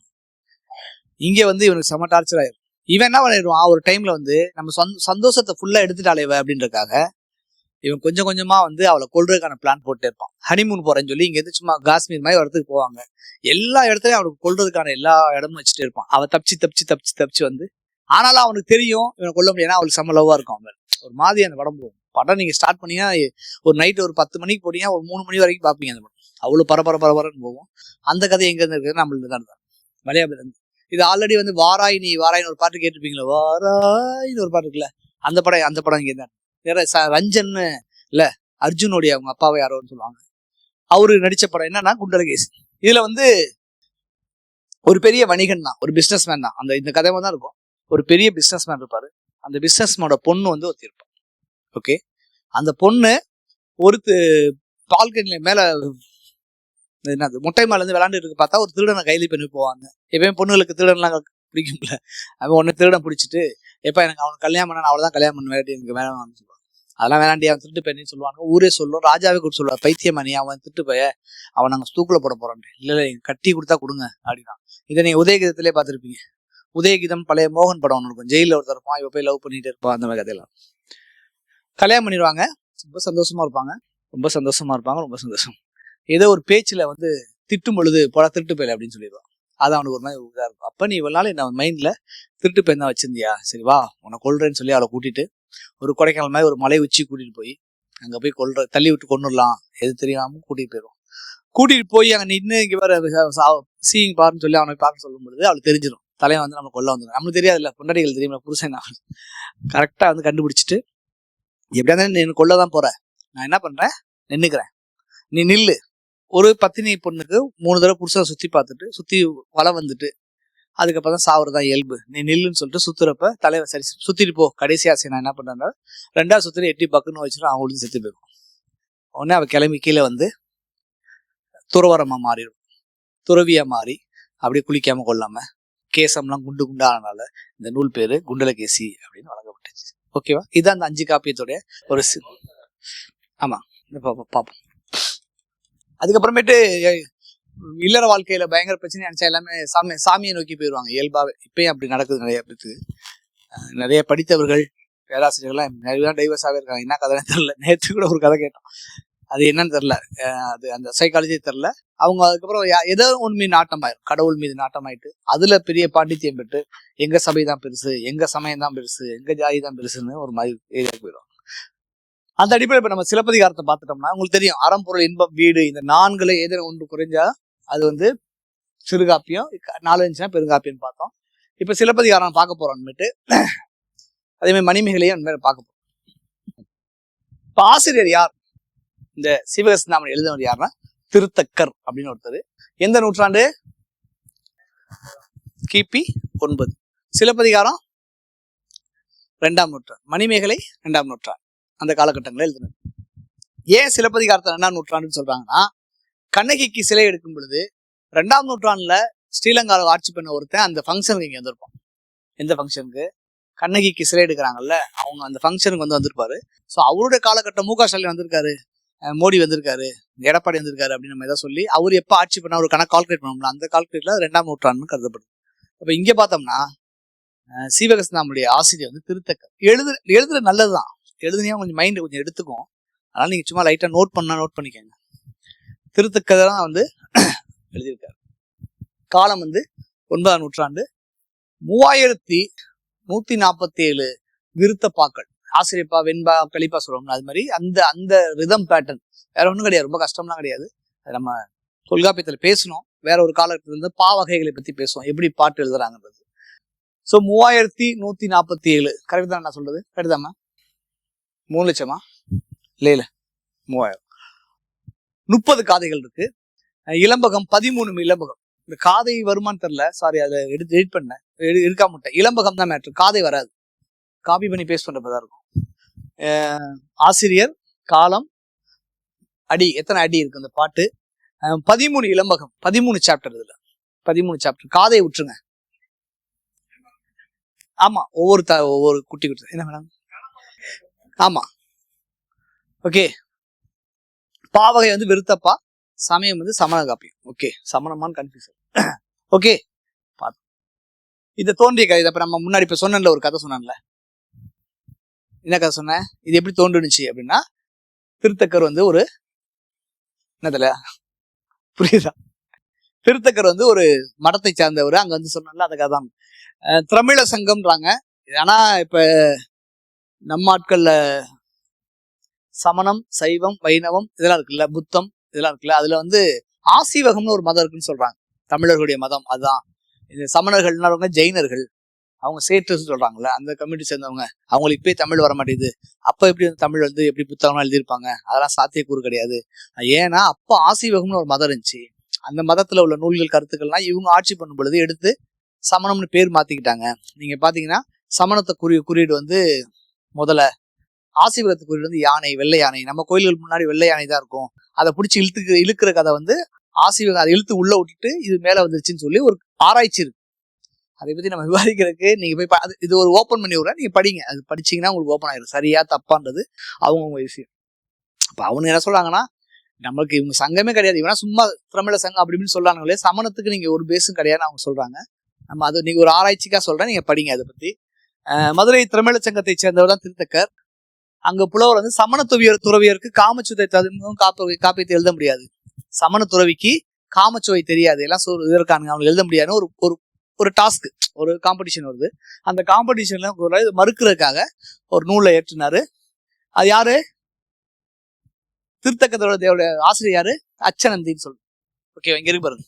இங்க இவனுக்கு செம டார்ச்சர் ஆயிரும். இவன் என்ன பண்ணிடுவான், ஒரு டைம்ல நம்ம சந்தோஷத்தை ஃபுல்லா எடுத்துட்டாலே அப்படின்றதுக்காக இவன் கொஞ்சம் கொஞ்சமா அவளை கொல்றதுக்கான பிளான் போட்டு இருப்பான். ஹனிமூன் போறேன்னு சொல்லி இங்க சும்மா காஷ்மீர் மாதிரி இடத்துக்கு போவாங்க. எல்லா இடத்துலயும் அவனுக்கு கொல்றதுக்கான எல்லா இடமும் வச்சுட்டு இருப்பான். அவ தப்பிச்சு ஆனாலும் அவனுக்கு தெரியும் இவனை கொல்ல முடியாது. அவளுக்கு செம்ம லவ்வா இருக்கும். அவன் ஒரு மாதிரி அந்த படம் போகும். படம் நீங்க ஸ்டார்ட் பண்ணீங்கன்னா ஒரு நைட் ஒரு 10 மணிக்கு போனீங்கன்னா ஒரு 3 மணி வரைக்கும் பாப்பீங்க அந்த படம். அவ்வளவு பரபரன்னு போகும். அந்த கதை எங்க இருந்து இருக்கு, நம்மளுக்கு தான் மலையாளத்துல இருந்து. இது ஆல்ரெடி வந்து வாராயினி ஒரு பாட்டு கேட்டிருப்பீங்களா, வாராயின்னு ஒரு பாட்டு இருக்குல்ல, அந்த படம் இங்க இருந்தா வேற ரஞ்சன்னு இல்ல, அர்ஜுனுடைய அவங்க அப்பாவை யாரோன்னு சொல்லுவாங்க, அவரு நடிச்ச படம் என்னன்னா குண்டலகேசி. இதுல வந்து ஒரு பெரிய வணிகன் தான், ஒரு பிசினஸ் மேன் தான். இந்த கதை தான் இருக்கும். ஒரு பெரிய பிசினஸ் மேன் இருப்பாரு. அந்த பிசினஸ் மேனோட பொண்ணு வந்து ஒருத்தி இருப்பான். ஓகே, அந்த பொண்ணு ஒரு பால்கனில மேல என்னது முட்டை மேல இருந்து விளாண்டு இருக்கு, பார்த்தா ஒரு திருடனை கைது பண்ணி போவாங்க. எப்பயும் பொண்ணுகளுக்கு திருடன்லாம் பிடிக்கும்ல, அவன் ஒன்னு திருடன் பிடிச்சிட்டு எப்ப எனக்கு அவனுக்கு கல்யாணம் பண்ண அவ்வளவுதான் கல்யாணம் பண்ண வேண்டி எனக்கு வேணாம்னு சொல்லுவாங்க. அதெல்லாம் வேணாண்டி, அவன் திருட்டு பையன்னு சொல்லுவாங்க. ஊரே சொல்லும், ராஜாவே கூட சொல்லுவார், பைத்தியமணி அவன் திருட்டு பைய, அவன் நாங்க தூக்குல போட போறோம். இல்ல கட்டி கொடுத்தா கொடுங்க அப்படின்னா. இதை நீங்க உதயகீதத்திலே பார்த்துருப்பீங்க. உதயகீதம் பழைய மோகன் படம் ஒன்று இருக்கும், ஜெயில ஒருத்தர் இருப்பான், இவ போய் லவ் பண்ணிட்டு இருப்பான், அந்த மாதிரி கதையெல்லாம். கல்யாணம் பண்ணிடுவாங்க, ரொம்ப சந்தோஷமா இருப்பாங்க. ரொம்ப சந்தோஷம். ஏதோ ஒரு பேச்சுல வந்து திட்டும் பொழுது போல திருட்டு போயில அப்படின்னு சொல்லிடுவான். அது அவனுக்கு ஒரு மாதிரி இதா இருக்கும். அப்ப நீ இவ்வளவு நாள் என்ன மைண்ட்ல திருட்டு போய் தான் வச்சிருந்தியா, சரி வா உன்னை கொல்றேன்னு சொல்லி அவளை கூட்டிட்டு ஒரு கொடைக்கானல் மாதிரி ஒரு மலை உச்சி கூட்டிட்டு போய் அங்க போய் தள்ளி விட்டு கொண்டுடலாம், எது தெரியாம கூட்டிட்டு போயிடும். கூட்டிட்டு போய் அங்க நின்று இங்க வேற சீயிங் பாருன்னு சொல்லி அவனை பார்க்க சொல்லும் பொழுது அவளுக்கு தெரிஞ்சிடும், தலைவன் வந்து நம்ம கொல்ல வந்துடும். நம்மளுக்கு தெரியாது இல்ல, பொண்டாட்டிகள் தெரியுமா, புருஷன் கரெக்டா வந்து கண்டுபிடிச்சிட்டு எப்படியா இருந்தாலும் நீ கொல்லதான் போற, நான் என்ன பண்றேன் நின்னுக்கிறேன், நீ நில்லு. ஒரு பத்தினி பொண்ணுக்கு 3 தடவை புருஷனை சுத்தி பார்த்துட்டு சுத்தி வளம் வந்துட்டு அதுக்கப்புறம் தான் சாவுறதான் இயல்பு, நீ நில்லுன்னு சொல்லிட்டு சுத்துறப்ப தலைவர் சரி சுத்திட்டு போ. கடைசி ஆசை நான் என்ன பண்றேன்னா 2வது சுத்தில எட்டி பக்குன்னு வச்சுட்டு அவங்களுக்கு செத்து போயிருக்கும். உடனே அவ கிளம்பி கீழே வந்து துறவரமா மாறிடும், துறவியா மாறி அப்படியே குளிக்காம கொள்ளாம கேசம்லாம் குண்டு குண்டானால இந்த நூல் பேரு குண்டலகேசி அப்படின்னு வழங்கப்பட்டுச்சு. ஓகேவா, இதுதான் அந்த 5 காப்பியத்தோடைய ஒரு ஆமா பாப்போம். அதுக்கப்புறமேட்டு இல்லற வாழ்க்கையில பயங்கர பிரச்சனை நினைச்சா எல்லாமே சாமியை நோக்கி போயிடுவாங்க இயல்பாவே. இப்பயும் அப்படி நடக்குது நிறைய பேருக்கு. நிறைய படித்தவர்கள் பேராசிரியர்கள்லாம் நிறைய டைவர்ஸாவே இருக்காங்க. என்ன கதைன்னு தெரியல. நேற்று கூட ஒரு கதை கேட்டோம், அது என்னன்னு தெரியல, அது அந்த சைக்காலஜி தெரியல. அவங்க அதுக்கப்புறம் ஏதோ ஒன்று மீது நாட்டமாயிரும், கடவுள் மீது நாட்டமாயிட்டு அதுல பெரிய பாண்டித்தியம் பெற்று எங்க சபை தான் பெருசு, எங்க சமயம் தான் பெருசு, எங்க ஜாதி தான் பெருசுன்னு ஒரு மாதிரி ஏரியாவுக்கு போயிடும். அந்த அடிப்படையில் இப்ப நம்ம சிலப்பதிகாரத்தை பார்த்துட்டோம்னா உங்களுக்கு தெரியும், அறம்பொருள் இன்பம் வீடு இந்த 4 ஏதேனும் ஒன்று குறைஞ்சா அது வந்து சிறுகாப்பியம், 4 இருந்துச்சுன்னா பெருங்காப்பியம் பார்த்தோம். இப்ப சிலப்பதிகாரம் பார்க்க போறோம்னுட்டு அதே மாதிரி மணிமேகலையும் பார்க்க போறோம். இப்ப ஆசிரியர் யார், இந்த சிவகசிந்தாமணி எழுதினவர் யாருன்னா திருத்தக்கர் அப்படின்னு ஒருத்தர். எந்த நூற்றாண்டு, கிபி 9. சிலப்பதிகாரம் 2ஆம் நூற்றாண்டு, மணிமேகலை 2ஆம் நூற்றாண்டு. அந்த காலகட்டங்களில் எழுதினார். ஏன் சிலப்பதிகாரத்தை 2ஆம் நூற்றாண்டுன்னு சொல்றாங்கன்னா, கண்ணகிக்கு சிலை எடுக்கும் பொழுது 2ஆம் நூற்றாண்டுல ஸ்ரீலங்காவில் ஆட்சி பண்ண ஒருத்தன் அந்த ஃபங்க்ஷனுக்கு இங்க வந்திருப்பான். எந்த ஃபங்க்ஷனுக்கு, கண்ணகிக்கு சிலை எடுக்கிறாங்கல்ல அவங்க அந்த ஃபங்க்ஷனுக்கு வந்திருப்பாரு. ஸோ அவருடைய காலகட்டம் மு க ஸ்டாலின் வந்திருக்காரு, மோடி வந்திருக்காரு, எடப்பாடி வந்திருக்காரு அப்படின்னு நம்ம எதாவது சொல்லி அவர் எப்போ ஆட்சி பண்ண ஒரு கணக்கு கால்குலேட் பண்ணோம்ல, அந்த கால்குலேட்ல 2ஆம் நூற்றாண்டுன்னு கருதப்படுது. அப்ப இங்க பார்த்தோம்னா சீவகசிந்தாமணியுடைய ஆசிரியர் வந்து திருத்தக்கர். எழுதுற நல்லதுதான், எழுதுனியா கொஞ்சம் மைண்ட் கொஞ்சம் எடுத்துக்கும். அதனால நீங்க சும்மா லைட்டா நோட் பண்ணிக்கோங்க. திருத்தக்கர் தான் வந்து எழுதியிருக்காரு. காலம் வந்து 9ஆம் நூற்றாண்டு. 3147 விருத்தப்பாக்கள், ஆசிரியப்பா வெண்பா கலிப்பா சொல்லுவோம்ல, அது மாதிரி அந்த ரிதம் பேட்டர்ன் வேற ஒன்றும் கிடையாது, ரொம்ப கஷ்டம்லாம் கிடையாது. அது நம்ம தொல்காப்பியத்துல பேசணும். வேற ஒரு காலத்துல இருந்து பா வகைகளை பத்தி பேசுவோம், எப்படி பாட்டு எழுதுறாங்கன்றது. ஸோ 3147 கரெக்ட் தான் நான் சொல்றது, கரெக்ட் தாம்மா? 3 லட்சமா இல்ல 3000. 30 காதைகள் இருக்கு. இளம்பகம் 13 இளம்பகம். இந்த காதை வருமானு தெரியல, சாரி அதை எடிட் பண்ண எடுக்காம விட்டேன். இளம்பகம் தான் மேட்ரு, காதை வராது, காப்பி பண்ணி பேஸ்ட் பண்றப்பதான் இருக்கும். ஆசிரியர், காலம், அடி, எத்தனை அடி இருக்கு அந்த பாட்டு. 13 இளம்பகம், 13 சாப்டர். இதுல 13 சாப்டர். காதை விட்டுருங்க. ஆமா, ஒவ்வொரு குட்டி என்ன மேடம், ஆமா ஓகே. பாவகை வந்து விருத்தப்பா, சமயம் வந்து சமண காப்பியம். Okay, சமணமான்னு confusion. ஓகே, இது தோன்றிய கதை. அப்ப நம்ம முன்னாடி இப்ப சொன்னல ஒரு கதை சொன்னேன்ல, என்ன கதை சொன்னேன், இது எப்படி தோன்றுனுச்சு அப்படின்னா, திருத்தக்கர் வந்து ஒரு என்னதுல புரியுதா, திருத்தக்கர் வந்து ஒரு மடத்தை சார்ந்தவர். அங்க வந்து சொன்னால அந்த கதை தான் திரமிழ சங்கம்ன்றாங்க. ஆனா இப்ப நம்ம ஆட்கள்ல சமணம், சைவம், வைணவம் இதெல்லாம் இருக்குல்ல, புத்தம் இதெல்லாம் இருக்குல்ல, அதுல வந்து ஆசீவகம்னு ஒரு மதம் இருக்குன்னு சொல்றாங்க. தமிழர்களுடைய மதம் அதுதான். இந்த சமணர்கள்னாலவங்க ஜெயினர்கள், அவங்க சேட்டுன்னு சொல்றாங்கல்ல, அந்த கம்யூனிட்டி சேர்ந்தவங்க. அவங்களுக்கு இப்பயே தமிழ் வர மாட்டேங்குது. அப்ப எப்படி வந்து தமிழ் வந்து எப்படி புத்தகம்லாம் எழுதியிருப்பாங்க? அதெல்லாம் சாத்தியக்கூறு கிடையாது. ஏன்னா அப்ப ஆசீவகம்னு ஒரு மதம் இருந்துச்சு. அந்த மதத்துல உள்ள நூல்கள் கருத்துக்கள்லாம் இவங்க ஆட்சி பண்ணும் பொழுது எடுத்து சமணம்னு பேர் மாத்திக்கிட்டாங்க. நீங்க பாத்தீங்கன்னா சமணத்தை குறியீடு வந்து முதல்ல, ஆசீவகத்து குறியீடு வந்து யானை, வெள்ளை யானை. நம்ம கோயில்களுக்கு முன்னாடி வெள்ளை யானை தான் இருக்கும். அதை பிடிச்சி இழுக்கிற கதை வந்து ஆசீவகம் அதை இழுத்து உள்ள விட்டுட்டு இது மேல வந்துருச்சுன்னு சொல்லி ஒரு ஆராய்ச்சி இருக்கு. அதை பத்தி நம்ம விவாதிக்கிறதுக்கு நீங்க போய் இது ஒரு ஓப்பன் பண்ணி விடுறேன், நீங்க படிங்க. அது படிச்சீங்கன்னா உங்களுக்கு ஓப்பன் ஆயிரும். சரியா தப்பான்றது அவங்கவுங்க விஷயம். அப்ப அவங்க என்ன சொல்றாங்கன்னா, நம்மளுக்கு இவங்க சங்கமே கிடையாது, இவனா சும்மா திரமிழ சங்கம் அப்படி இப்படின்னு சொல்றாங்களே, சமணத்துக்கு நீங்க ஒரு பேஸும் கிடையாதுன்னு அவங்க சொல்றாங்க. நம்ம அது நீங்க ஒரு ஆராய்ச்சிக்கா சொல்றேன், நீங்க படிங்க அதை பத்தி. மதுரை திரமிழ சங்கத்தை சேர்ந்தவர் தான் திருத்தக்கர். அங்க புலவர் வந்து சமண துறவியருக்கு காமச்சுவை காப்பியத்தை எழுத முடியாது. சமண துறவிக்கு காமச்சுவை தெரியாது, எல்லாம் இருக்கானுங்க, அவங்க எழுத முடியாதுன்னு ஒரு ஒரு டாஸ்க், ஒரு காம்படிஷன் வருது. அந்த காம்படிஷன்ல மறுக்கிறதுக்காக ஒரு நூலை ஏற்றினாரு. அது யாரு? திருத்தக்கத்தோட ஆசிரியர் யாரு? அச்சனந்தின்னு சொல்லு. ஓகே, இங்க இருக்கு பாருங்க.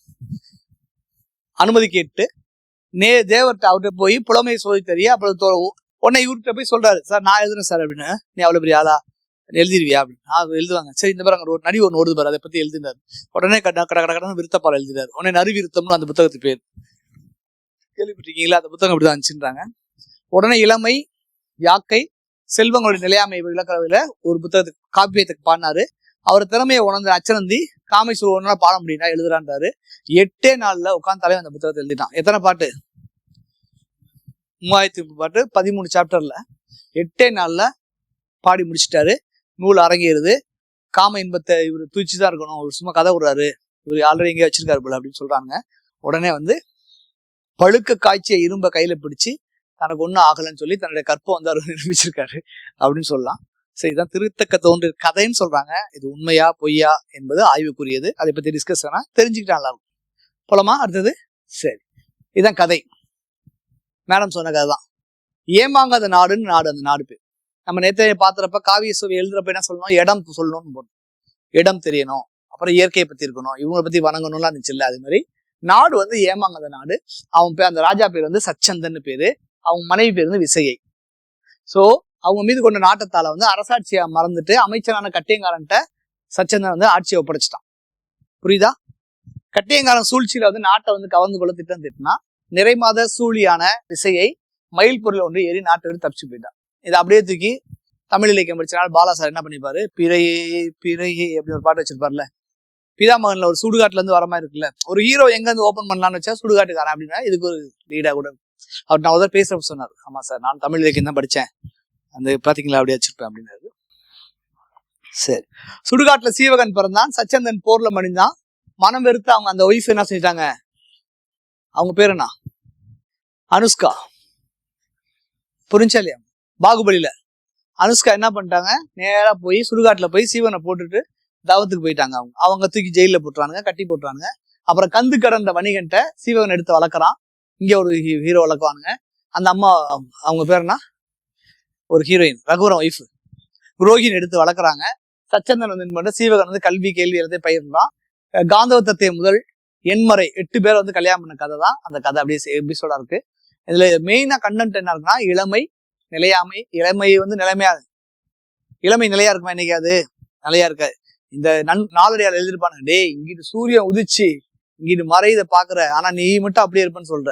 அனுமதி கேட்டு தேவர்கிட்ட அவர்கிட்ட போய் புலமையை சோதி தெரிய, அப்புறம் உடனே இவர்கிட்ட போய் சொல்றாரு, சார் நான் எழுதுறேன் சார் அப்படின்னு. நீ அவ்வளவு பெரிய ஆளா, எழுதிருவியா அப்படின்னு. எழுதுவாங்க. சரி, இந்த பாரு அங்க ஒரு நடி ஒன்று ஓடுது பாரு, அதை பத்தி எழுதினாரு. உடனே கடன்னு விருத்தப்பாறை எழுதினாரு. உடனே நறுவிருத்தம்னு அந்த புத்தகத்துக்கு பேர். கேள்விப்பட்டிருக்கீங்களா? அந்த புத்தகம் அப்படிதான் இருந்துச்சுன்றாங்க. உடனே இளமை, யாக்கை, செல்வங்களுடைய நிலையாமை விளக்கறதுல ஒரு புத்தகத்துக்கு காப்பியத்துக்கு பாடினாரு. அவர் திறமையை உணர்ந்த அச்சனந்தி காமேஸ்வரர் ஒன்னா பாட முடியும்னா எழுதுறான்றாரு. 8 நாள்ல உட்கார்ந்தாலே அந்த புத்தகத்தை எழுதிட்டான். எத்தனை பாட்டு? 3000 பாட்டு, 13 சாப்டர்ல 8 நாள்ல பாடி முடிச்சிட்டாரு. நூல் அரங்கேறுது. காம இன்பத்தை இவர் தூச்சிதான் இருக்கணும், ஒரு சும்மா கதை விடுறாரு, இவர் ஆல்ரெடி எங்கேயோ வச்சிருக்காரு போல அப்படின்னு சொல்றாங்க. உடனே வந்து பழுக்க காய்ச்சிய இரும்ப கையில பிடிச்சு தனக்கு ஒன்னும் ஆகலன்னு சொல்லி தன்னுடைய கற்பை வந்து அவர் நிரூபிச்சிருக்காரு அப்படின்னு சொல்லலாம். சரி, இதான் திருத்தக்க தோன்று கதைன்னு சொல்றாங்க. இது உண்மையா பொய்யா என்பது ஆய்வுக்குரியது. அதை பத்தி டிஸ்கஸ் பண்ணா தெரிஞ்சுக்கிட்டா நல்லா இருக்கும். போலாமா? அடுத்தது. சரி, இதான் கதை. மேடம் சொன்ன கதை தான். ஏமாங்காத நாடுன்னு அந்த நாடு பேர். நம்ம நேற்று பாத்துறப்ப காவிய சுவை எழுதுறப்ப என்ன சொல்லணும்? இடம் சொல்லணும்னு போடணும். இடம் தெரியணும், அப்புறம் இயற்கையை பத்தி இருக்கணும், இவங்களை பத்தி வணங்கணும்லாம் இருந்துச்சு இல்ல. அது மாதிரி நாடு வந்து ஏமாங்காத நாடு. அவன் பேர், அந்த ராஜா பேர் வந்து சச்சந்தன்னு பேரு. அவங்க மனைவி பேர் வந்து விசையை. சோ அவங்க மீது கொண்ட நாட்டத்தால வந்து அரசாட்சியை மறந்துட்டு அமைச்சரான கட்டியங்காரன்ட்ட சச்சந்தன் வந்து ஆட்சியை ஒப்படைச்சிட்டான். புரியுதா? கட்டியங்காரன் சூழ்ச்சியில வந்து நாட்டை வந்து கவர்ந்து கொள்ள திட்டம் திட்டினா, நிறைமாத சூழியான விசையை மயில் பொருள் ஒன்று ஏறி நாட்டை விட்டு தப்பிச்சு போயிட்டான். இதை அப்படியே தூக்கி தமிழ் இலக்கியம் படிச்சனால பாலாசார் என்ன பண்ணிப்பாரு, பிறையே பிறையே அப்படி ஒரு பாட்டு வச்சிருப்பார்ல. பிதாமகன்ல ஒரு சுடுகாட்டுல இருந்து வர மாதிரி இருக்குல்ல, ஒரு ஹீரோ எங்க இருந்து ஓபன் பண்ணலான்னு வச்சா சுடுகாட்டுக்காரன் அப்படின்னா இதுக்கு ஒரு லீடா கூட. அவர் நான் உதவி பேசுறப்ப சொன்னார், ஆமா சார் நான் தமிழ் இலக்கியம் தான் படிச்சேன், அந்த பாத்தீங்களா அப்படியே வச்சிருப்பேன் அப்படின்னாரு. சரி, சுடுகாட்டுல சீவகன் பிறந்தான், சச்சந்தன் போர்ல மடிந்தான். மனம் வெறுத்து அவங்க அந்த ஒய்ஃப் என்ன செஞ்சிட்டாங்க, அவங்க பேர் என்ன, அனுஷ்கா. புரிஞ்சா இல்லையா? பாகுபலியில அனுஷ்கா என்ன பண்ணிட்டாங்க, நேரா போய் சுடுகாட்டுல போய் சீவனை போட்டுட்டு தவத்துக்கு போயிட்டாங்க. அவங்க தூக்கி ஜெயில போட்டுறானுங்க, கட்டி போட்டுறானுங்க. அப்புறம் கந்து கடந்த வணிகன்ட்ட சீவகன் எடுத்து வளர்க்குறான். இங்க ஒரு ஹீரோ வளர்க்குவானுங்க. அந்த அம்மா, அவங்க பேர் என்ன, ஒரு ஹீரோயின், ரகுவரம் ஒய்ஃப் ரோஹின் எடுத்து வளர்க்குறாங்க. சச்சந்தன் வந்து சீவகன் வந்து கல்வி கேள்வி எல்லாத்தையும் பயிர்றான். காந்தவத்தத்தை முதல் எண்மறை 8 பேர் வந்து கல்யாணம் பண்ண கதை தான் அந்த கதை. அப்படியே எபிசோடா இருக்கு. இதுல மெயினா கண்டென்ட் என்ன இருக்குன்னா, இளமை, நிலையாமை. இளமை வந்து இளமை நிலையா இருக்குமா? இன்னைக்கு அது நிலையா இருக்காது. இந்த நாளடியால் எழுதிருப்பானுங்க, டேய் இங்கிட்டு சூரியன் உதிச்சு இங்கிட்டு மறையத பாக்குற, ஆனா நீ மட்டும் அப்படியே இருப்பேன்னு சொல்ற.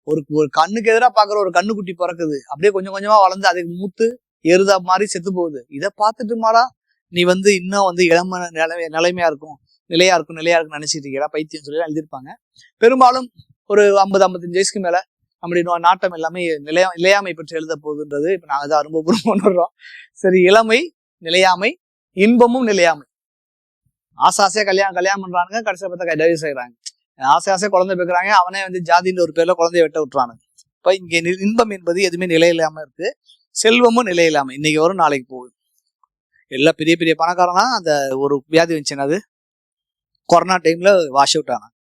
ஒரு கண்ணுக்கு எதிராக பாக்குற ஒரு கண்ணுக்குட்டி பிறக்குது, அப்படியே கொஞ்சம் கொஞ்சமா வளர்ந்து அதுக்கு மூத்து எருதா மாதிரி செத்து போகுது. இதை பார்த்துட்டு மாடா நீ வந்து இன்னும் வந்து இளம நிலைமையா இருக்கும், நிலையா இருக்கும்னு நினைச்சிட்டு இருக்கா, பைத்தியம் சொல்லி எழுதியிருப்பாங்க. பெரும்பாலும் ஒரு 50-55 வயசுக்கு மேல நம்முடைய நாட்டம் எல்லாமே நிலையாமை பற்றி எழுத போகுதுன்றது இப்ப நாங்க தான் அனுபவம் பண்ணுறோம். சரி, இளமை, நிலையாமை, இன்பமும் நிலையாமை. ஆசையா கல்யாணம் பண்றாங்க, கடைசியில பார்த்தா டைவர்ஸ் ஆயிடுறாங்க. ஆசையா குழந்தை பெக்குறாங்க, அவனே வந்து ஜாதின்ற ஒரு பேர்ல குழந்தைய வெட்ட விட்டுறானுங்க. இப்ப இங்க இன்பம் என்பது எதுவுமே நிலை இல்லாம இருக்கு, செல்வமும் நிலை இல்லாம இன்னைக்கு வரும் நாளைக்கு போகுது. எல்லா பெரிய பெரிய பணக்காரனா அந்த ஒரு வியாதி வந்துச்சுன்னா அது கொரோனா டைம்ல வாஷ் அவுட் ஆனாங்க.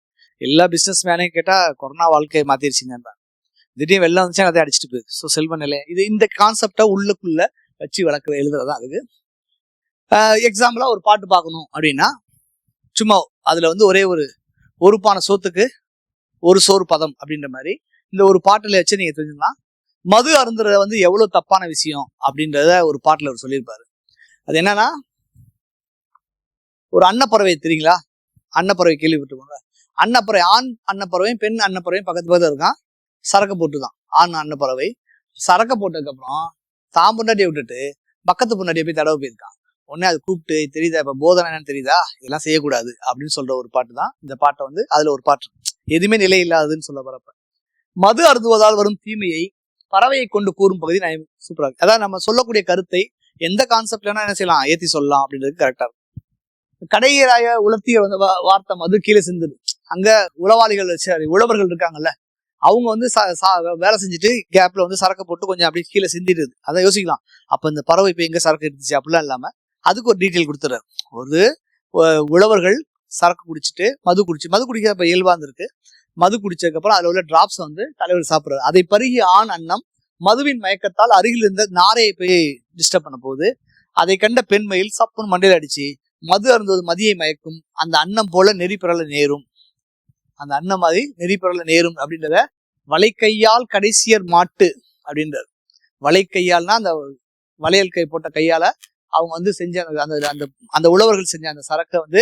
எல்லா பிசினஸ் மேனையும் கேட்டா கொரோனா வாழ்க்கையை மாத்திருச்சுங்க. திடீர்னு வெள்ளம் வந்துச்சு அதை அடிச்சுட்டு போயிரு. ஸோ செல்வ நிலை இது இந்த கான்செப்டா உள்ளுக்குள்ள வச்சு வளர்க்குற எழுதுறதா அதுக்கு. எக்ஸாம்பிளா ஒரு பாட்டு பார்க்கணும் அப்படின்னா, சும்மா அதுல வந்து ஒரே ஒரு பானை சோத்துக்கு ஒரு சோறு பதம் அப்படின்ற மாதிரி இந்த ஒரு பாட்டுல வச்சு நீங்க தெரிஞ்சுக்கலாம் மது அருந்துறத வந்து எவ்வளவு தப்பான விஷயம் அப்படின்றத ஒரு பாட்டுல அவர் சொல்லியிருப்பாரு. அது என்னன்னா, ஒரு அன்னப்பறவை தெரியுங்களா? அன்னப்பறவை கேள்விப்பட்டிருக்கோங்க. அன்னப்பறவை, ஆண் அன்னப்பறவையும் பெண் அன்னப்பறவையும் பக்கத்து பக்கத்துல இருக்கான். சரக்கு போட்டுதான் ஆண் அன்னப்பறவை. சரக்கு போட்டதுக்கு அப்புறம் தான் பொண்டாட்டியை விட்டுட்டு பக்கத்து பொண்டாட்டியை போய் தடவை போயிருக்கான். உடனே அது கூப்பிட்டு, தெரியுதா இப்ப போதனை என்னன்னு தெரியுதா, இதெல்லாம் செய்யக்கூடாது அப்படின்னு சொல்ற ஒரு பாட்டு தான் இந்த பாட்டை வந்து. அதுல ஒரு பாட்டு எதுவுமே நிலை இல்லாததுன்னு சொல்ல வரப்ப, மது அருந்துவதால் வரும் தீமையை பறவையை கொண்டு கூறும் பகுதி நான் சூப்பரா இருக்கு. அதாவது நம்ம சொல்லக்கூடிய கருத்தை எந்த கான்செப்ட்லனா என்ன செய்யலாம், ஏத்தி சொல்லலாம் அப்படின்றது கரெக்டா இருக்கும். கடையராய உலர்த்திய வந்த வார்த்தை மது கீழே சிந்துது. அங்க உளவாளிகள் உழவர்கள் இருக்காங்கல்ல, அவங்க வந்து வேலை செஞ்சுட்டு கேப்ல வந்து சரக்கு போட்டு கொஞ்சம் அப்படியே கீழே சிந்திடுது. அதை யோசிக்கலாம். அப்ப இந்த பறவை இப்ப எங்க சரக்கு எடுத்துச்சு அப்படிலாம் இல்லாம அதுக்கு ஒரு டீட்டெயில் கொடுத்துறாரு. ஒரு உழவர்கள் சரக்கு குடிச்சிட்டு மது குடிக்க இப்ப இயல்பா இருக்கு. மது குடிச்சதுக்கு அப்புறம் அதுல உள்ள டிராப்ஸ் வந்து தலைவர் சாப்பிடுறாரு. அதை பருகி ஆண் அன்னம் மதுவின் மயக்கத்தால் அருகில் இருந்த நாரையை போய் டிஸ்டர்ப் பண்ண போகுது. அதை கண்ட பெண்மயில் சப்புன்னு மண்டையில அடிச்சு, மது அருந்துவது மதியை மயக்கும், அந்த அன்னம் போல நெறி பிறல நேரும், அந்த அன்னம் மாதிரி நெறி பிறல நேரும் அப்படின்றத வளைக்கையால் கடைசியர் மாட்டு அப்படின்றார். வளைக்கையால்னா அந்த வளையல் கை போட்ட கையால அவங்க வந்து செஞ்ச அந்த அந்த அந்த உழவர்கள் செஞ்ச அந்த சரக்கை வந்து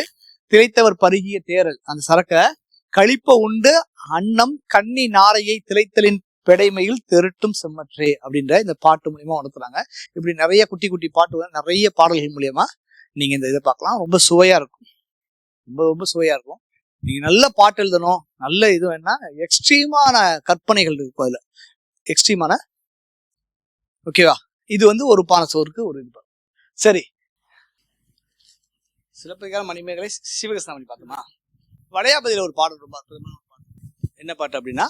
திளைத்தவர் பருகிய தேரல், அந்த சரக்கை கழிப்ப உண்டு அன்னம் கண்ணி நாரையை திளைத்தலின் பெடைமையில் திருட்டும் செம்மற்றே அப்படின்ற இந்த பாட்டு மூலியமா உணர்த்துறாங்க. இப்படி நிறைய குட்டி குட்டி பாட்டு, நிறைய பாடல்கள் மூலியமா நீங்க இந்த இதை பார்க்கலாம். ரொம்ப சுவையா இருக்கும், ரொம்ப ரொம்ப சுவையா இருக்கும். நீங்க நல்ல பாட்டு எழுதணும், நல்ல இது வேணா, எக்ஸ்ட்ரீமான கற்பனைகள் இருக்கும் அதுல, எக்ஸ்ட்ரீமான. ஓகேவா? இது வந்து ஒரு பானை சோறுக்கு ஒரு இது. சரி, சிலப்பதிகாரம் மணிமேகலை சிவகிருஷ்ணாமணி பார்த்தோமா? வளையாபதியில ஒரு பாடல் ரொம்ப அற்புதமான பாட்டு. என்ன பாட்டு அப்படின்னா,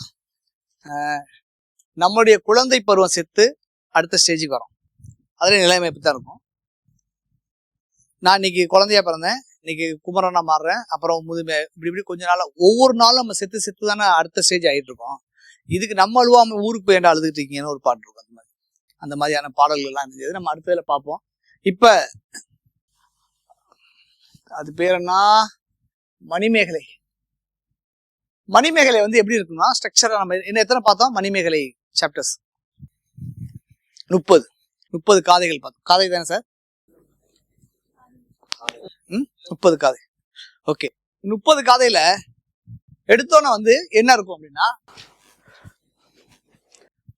நம்முடைய குழந்தை பருவம் செத்து அடுத்த ஸ்டேஜுக்கு வரும். அதுல நிலைமை தான் இருக்கும். நான் இன்னைக்கு குழந்தையா பிறந்தேன், இன்னைக்கு குமரனா மாறுறேன், அப்புறம் முதுமை, இப்படி கொஞ்ச நாள் ஒவ்வொரு நாளும் நம்ம செத்து தானே அடுத்த ஸ்டேஜ் ஆகிட்டு இருக்கோம். இதுக்கு நம்ம அழுவாம ஊருக்கு போய் அழுதுட்டு இருக்கீங்கன்னு ஒரு பாட்டு இருக்கும். அந்த மாதிரியான பாடல்கள் எல்லாம் இருந்தது, நம்ம அடுத்ததுல பார்ப்போம். இப்ப அது பேர் என்ன, மணிமேகலை. மணிமேகலை வந்து எப்படி இருக்குன்னா ஸ்ட்ரக்சரா நம்ம என்ன எத்தனை பார்த்தோம்? மணிமேகலை சாப்டர்ஸ் 30 காதைகள் பார்த்தோம். காதை தானே சார்? 30 காதை. ஓகே, 30 காதையில எடுத்தோன்னா வந்து என்ன இருக்கும் அப்படின்னா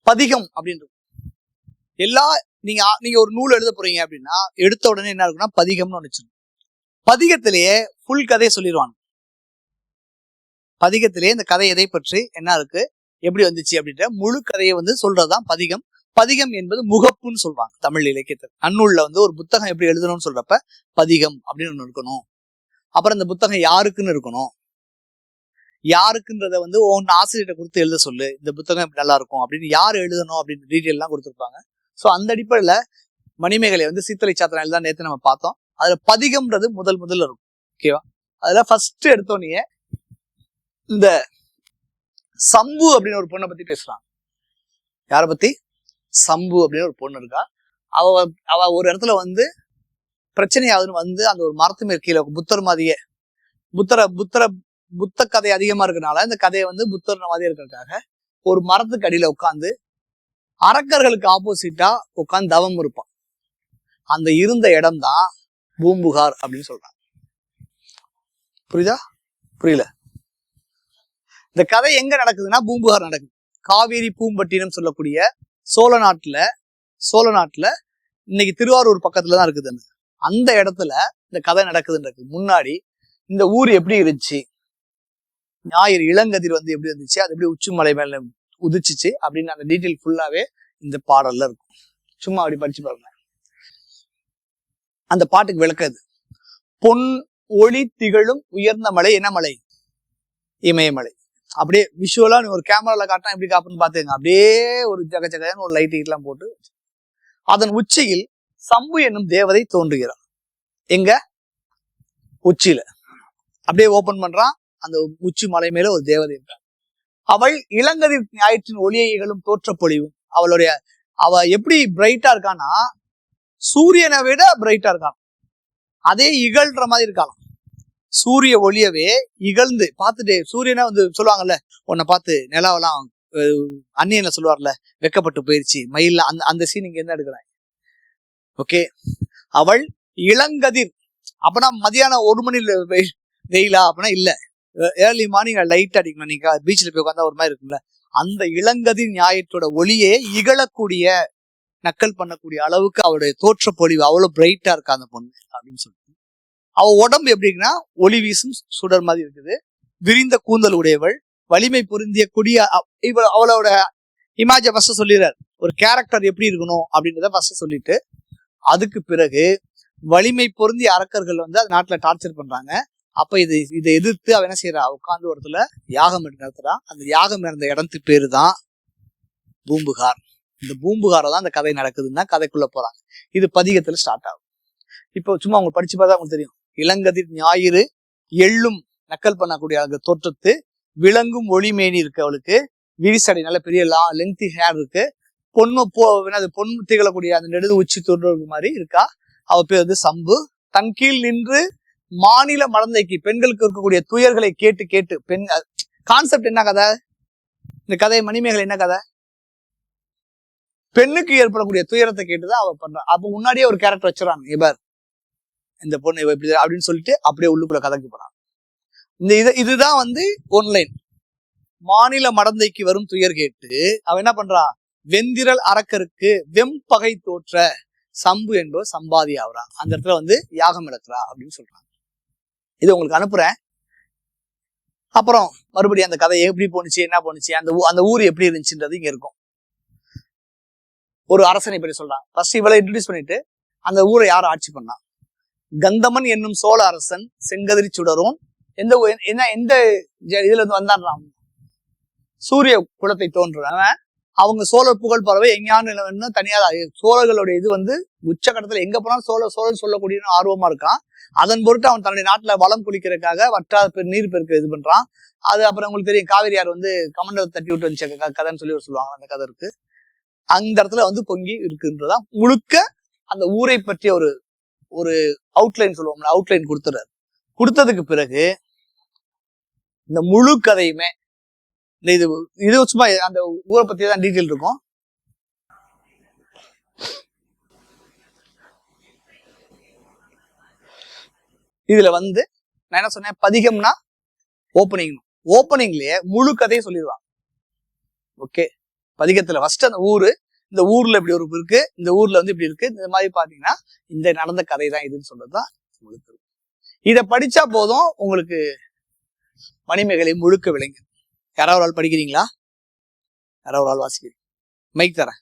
பதிகம் அப்படின்னு எல்லா நீங்க ஒரு நூல் எழுத போறீங்க அப்படின்னா எடுத்த உடனே என்ன இருக்குன்னா பதிகம்னு ஒன்று. பதிகத்திலேயே ஃபுல் கதையை சொல்லிடுவாங்க. பதிகத்திலேயே இந்த கதை எதை பற்றி என்ன இருக்கு, எப்படி வந்துச்சு அப்படின்ற முழு கதையை வந்து சொல்றதுதான் பதிகம். பதிகம் என்பது முகப்புன்னு சொல்றாங்க தமிழ் இலக்கியத்தில். நன்னூல்ல வந்து ஒரு புத்தகம் எப்படி எழுதணும்னு சொல்றப்ப பதிகம் அப்படின்னு ஒண்ணு இருக்கணும். அப்புறம் இந்த புத்தகம் யாருக்குன்னு இருக்கணும், யாருக்குன்றத வந்து ஒன்னு ஆசிரியர்கிட்ட கொடுத்து எழுத சொல்லு, இந்த புத்தகம் எப்படி நல்லா இருக்கும் அப்படின்னு யார் எழுதணும் அப்படின்னு டீட்டெயில் எல்லாம் கொடுத்துருப்பாங்க. ஸோ அந்த அடிப்படையில மணிமேகலை வந்து சீத்தலை சாத்தனை எழுதான் நேற்று நம்ம பார்த்தோம். அதுல பதிகம்ன்றது முதல்ல இருக்கும். ஓகேவா? அதுல ஃபர்ஸ்ட் எடுத்தோன்னே இந்த சம்பு அப்படின்னு ஒரு பொண்ணை பத்தி பேசுறாங்க. யார பத்தி? சம்பு அப்படின்னு ஒரு பொண்ணு இருக்கா. அவ ஒரு இடத்துல வந்து பிரச்சனை ஆகுதுன்னு வந்து அந்த ஒரு மரத்து மேல் கீழே புத்தர் மாதிரியே புத்த கதை அதிகமா இருக்கனால இந்த கதையை வந்து புத்தர் மாதிரியே இருக்கிறதுக்காக ஒரு மரத்துக்கு அடியில உட்காந்து அரக்கர்களுக்கு ஆப்போசிட்டா உட்காந்து தவம் இருப்பான். அந்த இருந்த இடம் தான் பூம்புகார் அப்படின்னு சொல்றாங்க. புரியுதா? புரியல? இந்த கதை எங்க நடக்குதுன்னா பூம்புகார் நடக்குது. காவேரி பூம்பட்டினம் சொல்லக்கூடிய சோழ நாட்டுல இன்னைக்கு திருவாரூர் பக்கத்துலதான் இருக்குது. அந்த இடத்துல இந்த கதை நடக்குதுன்றது. முன்னாடி இந்த ஊர் எப்படி இருந்துச்சு, ஞாயிறு இளங்கதிர் வந்து எப்படி இருந்துச்சு, அது எப்படி உச்சி மலை மேல உதிச்சிச்சு அப்படின்னு அந்த டீட்டெயில் ஃபுல்லாவே இந்த பாடல்ல இருக்கும். சும்மா அப்படி படிச்சு பாருங்க. அந்த பாட்டுக்கு விளக்குது. பொன் ஒளி திகழும் உயர்ந்த மலை என்ன மலை? இமயமலை. அப்படியே விஷுவலா நீ ஒரு கேமரால காட்டினா எப்படி காப்புன்னு பாத்துங்க. அப்படியே ஒரு ஜகஜகன்னு ஒரு லைட் எல்லாம் போட்டு அதன் உச்சியில் சம்பு என்னும் தேவதை தோன்றுகிறார். எங்க? உச்சியில அப்படியே ஓபன் பண்றான். அந்த உச்சி மலை மேல ஒரு தேவதை இருக்காள். அவள் இளங்கதிர் ஞாயிற்றின் ஒளியைகளும் தோற்றப்பொழிவும் அவ எப்படி பிரைட்டா இருக்கான்னா சூரியனை விட பிரைட்டா இருக்கான். அதே இகழ்ற மாதிரி இருக்கலாம். சூரிய ஒளியவே இகழ்ந்து பார்த்துட்டு, சூரியனை வந்து சொல்லுவாங்கல்ல, உன்னை பார்த்து நிலாவெல்லாம் அந்நியன்ல சொல்லுவார்ல, வெக்கப்பட்டு போயிருச்சு மயில, அந்த அந்த சீன் இங்க என்ன எடுக்கிறாங்க. ஓகே, அவள் இளங்கதிர், அப்பனா மதியானம் 1 மணி வெயிலா அப்படின்னா இல்ல, ஏர்லி மார்னிங் லைட் அடிக்கணும். நீங்க பீச்ல போய் உட்காந்தா ஒரு மாதிரி இருக்கும்ல, அந்த இளங்கதிர் ஞாயிற்றோட ஒளியே இகழக்கூடிய, நக்கல் பண்ணக்கூடிய அளவுக்கு அவளுடைய தோற்ற பொழிவு அவ்வளவு பிரைட்டா இருக்கா அந்த பொண்ணு அப்படின்னு சொல்லிட்டு. அவ உடம்பு எப்படி இருக்குன்னா ஒளி வீசும் சுடர் மாதிரி இருக்குது, விரிந்த கூந்தல் உடையவள், வலிமை பொருந்திய கொடிய. அவளோட இமேஜ ஃபர்ஸ்ட் சொல்லிடுறாரு, ஒரு கேரக்டர் எப்படி இருக்கணும் அப்படின்றத ஃபர்ஸ்ட் சொல்லிட்டு, அதுக்கு பிறகு வலிமை பொருந்திய அரக்கர்கள் வந்து அந்த நாட்டுல டார்ச்சர் பண்றாங்க. அப்ப இதை எதிர்த்து அவன் என்ன செய்யறா, உட்கார்ந்து ஒரு இடத்துல யாகம் நடத்துறான். அந்த யாகம் நடந்த இடத்துக்கு பேரு தான் பூம்புகார். இந்த பூம்புகார தான் அந்த கதை நடக்குதுன்னா கதைக்குள்ள போறாங்க. இது பதிகத்துல ஸ்டார்ட் ஆகும். இப்போ சும்மா அவங்க படிச்சு பார்த்தா உங்களுக்கு தெரியும். இளங்கதிர் ஞாயிறு எள்ளும், நக்கல் பண்ணக்கூடிய அந்த தோற்றத்து, விளங்கும் ஒளிமேனி இருக்கு அவளுக்கு, விரிசடை நல்ல பெரிய லென்த்தி ஹேர் இருக்கு, பொண்ணு திகழக்கூடிய அந்த நெடுது உச்சி தோன்றது மாதிரி இருக்கா. அவ பேர் வந்து சம்பு. தன் கீழ் நின்று மாநில மடந்தைக்கு, பெண்களுக்கு இருக்கக்கூடிய துயர்களை கேட்டு கேட்டு, பெண் கான்செப்ட் என்ன கதை இந்த கதை, மணிமேகலை என்ன கதை, பெண்ணுக்கு ஏற்படக்கூடிய துயரத்தை கேட்டுதான் அவ பண்றா. அப்ப முன்னாடியே ஒரு கேரக்டர் வச்சுறாங்க, இவர் இந்த பொண்ணு இவ இப்படி அப்படின்னு சொல்லிட்டு அப்படியே உள்ளுக்குள்ள கதைக்கு போறாங்க. இதுதான் வந்து ஒன்லைன். மாநில மடந்தைக்கு வரும் துயர் கேட்டு அவ என்ன பண்றா, வெந்திரல் அரக்கருக்கு வெம்பகை தோற்ற சம்பு என்பவர் சம்பாதி ஆகுறா. அந்த இடத்துல வந்து யாகம் நடத்துறா அப்படின்னு சொல்றாங்க. இது உங்களுக்கு அனுப்புறேன். அப்புறம் மறுபடியும் அந்த கதை எப்படி போனுச்சு, என்ன போனுச்சு, அந்த ஊர் எப்படி இருந்துச்சுன்றது இங்க இருக்கும். ஒரு அரசனை பற்றி சொல்றாங்க. ஃபர்ஸ்ட் இவளை இன்ட்ரோடியூஸ் பண்ணிட்டு அந்த ஊரை யார் ஆட்சி பண்ணா, கந்தமன் என்னும் சோழ அரசன் செங்கதிரி சுடரும். எந்த இதுல இருந்து வந்தான், சூரிய குலத்தை தோன்றுறவன். அவங்க சோழர் புகழ் பறவை எங்கேயானு தனியார் சோழர்களுடைய இது வந்து உச்சகட்டத்துல எங்க போனாலும் சோழர் சொல்லக்கூடிய ஆர்வமா இருக்கான். அதன் பொருட்டு அவன் தன்னுடைய நாட்டுல வளம் குளிக்கிறதுக்காக வற்றாத நீர் பெருக்க இது பண்றான். அது அப்புறம் உங்களுக்கு தெரியும், காவிரியார் வந்து கமண்டத்தை தட்டி விட்டு வந்துச்ச கதைன்னு சொல்லி சொல்லுவாங்க. அந்த கதை இருக்கு. அந்த இடத்துல வந்து பொங்கி இருக்குன்றதா முழுக்க அந்த ஊரை பற்றிய ஒரு அவுட்லைன் சொல்லுவோம்ல, அவுட்லைன் கொடுத்துறாரு. கொடுத்ததுக்கு பிறகு இந்த முழு கதையுமே இது சும்மா அந்த ஊரை பத்தி தான் டீட்டெயில் இருக்கும். இதுல வந்து நான் என்ன சொன்னேன், பதிகம்னா ஓப்பனிங்லயே முழு கதையை சொல்லிடுவாங்க. ஓகே, பதிகத்துல ஃபர்ஸ்ட் அந்த ஊரு, இந்த ஊர்ல இப்படி ஒரு இருக்கு, இந்த ஊர்ல வந்து இப்படி இருக்கு, இந்த மாதிரி பாத்தீங்கன்னா இந்த நடந்த கதை தான் இதுன்னு சொல்றதுதான் உங்களுக்கு. இத படிச்சா போதும் உங்களுக்கு மணிமேகலை முழுக்க விளங்கு. யாராவது ஒரு ஆள் படிக்கிறீங்களா? யாராவது ஒரு ஆள் வாசிக்கிறீங்க? மைக் தரேன்,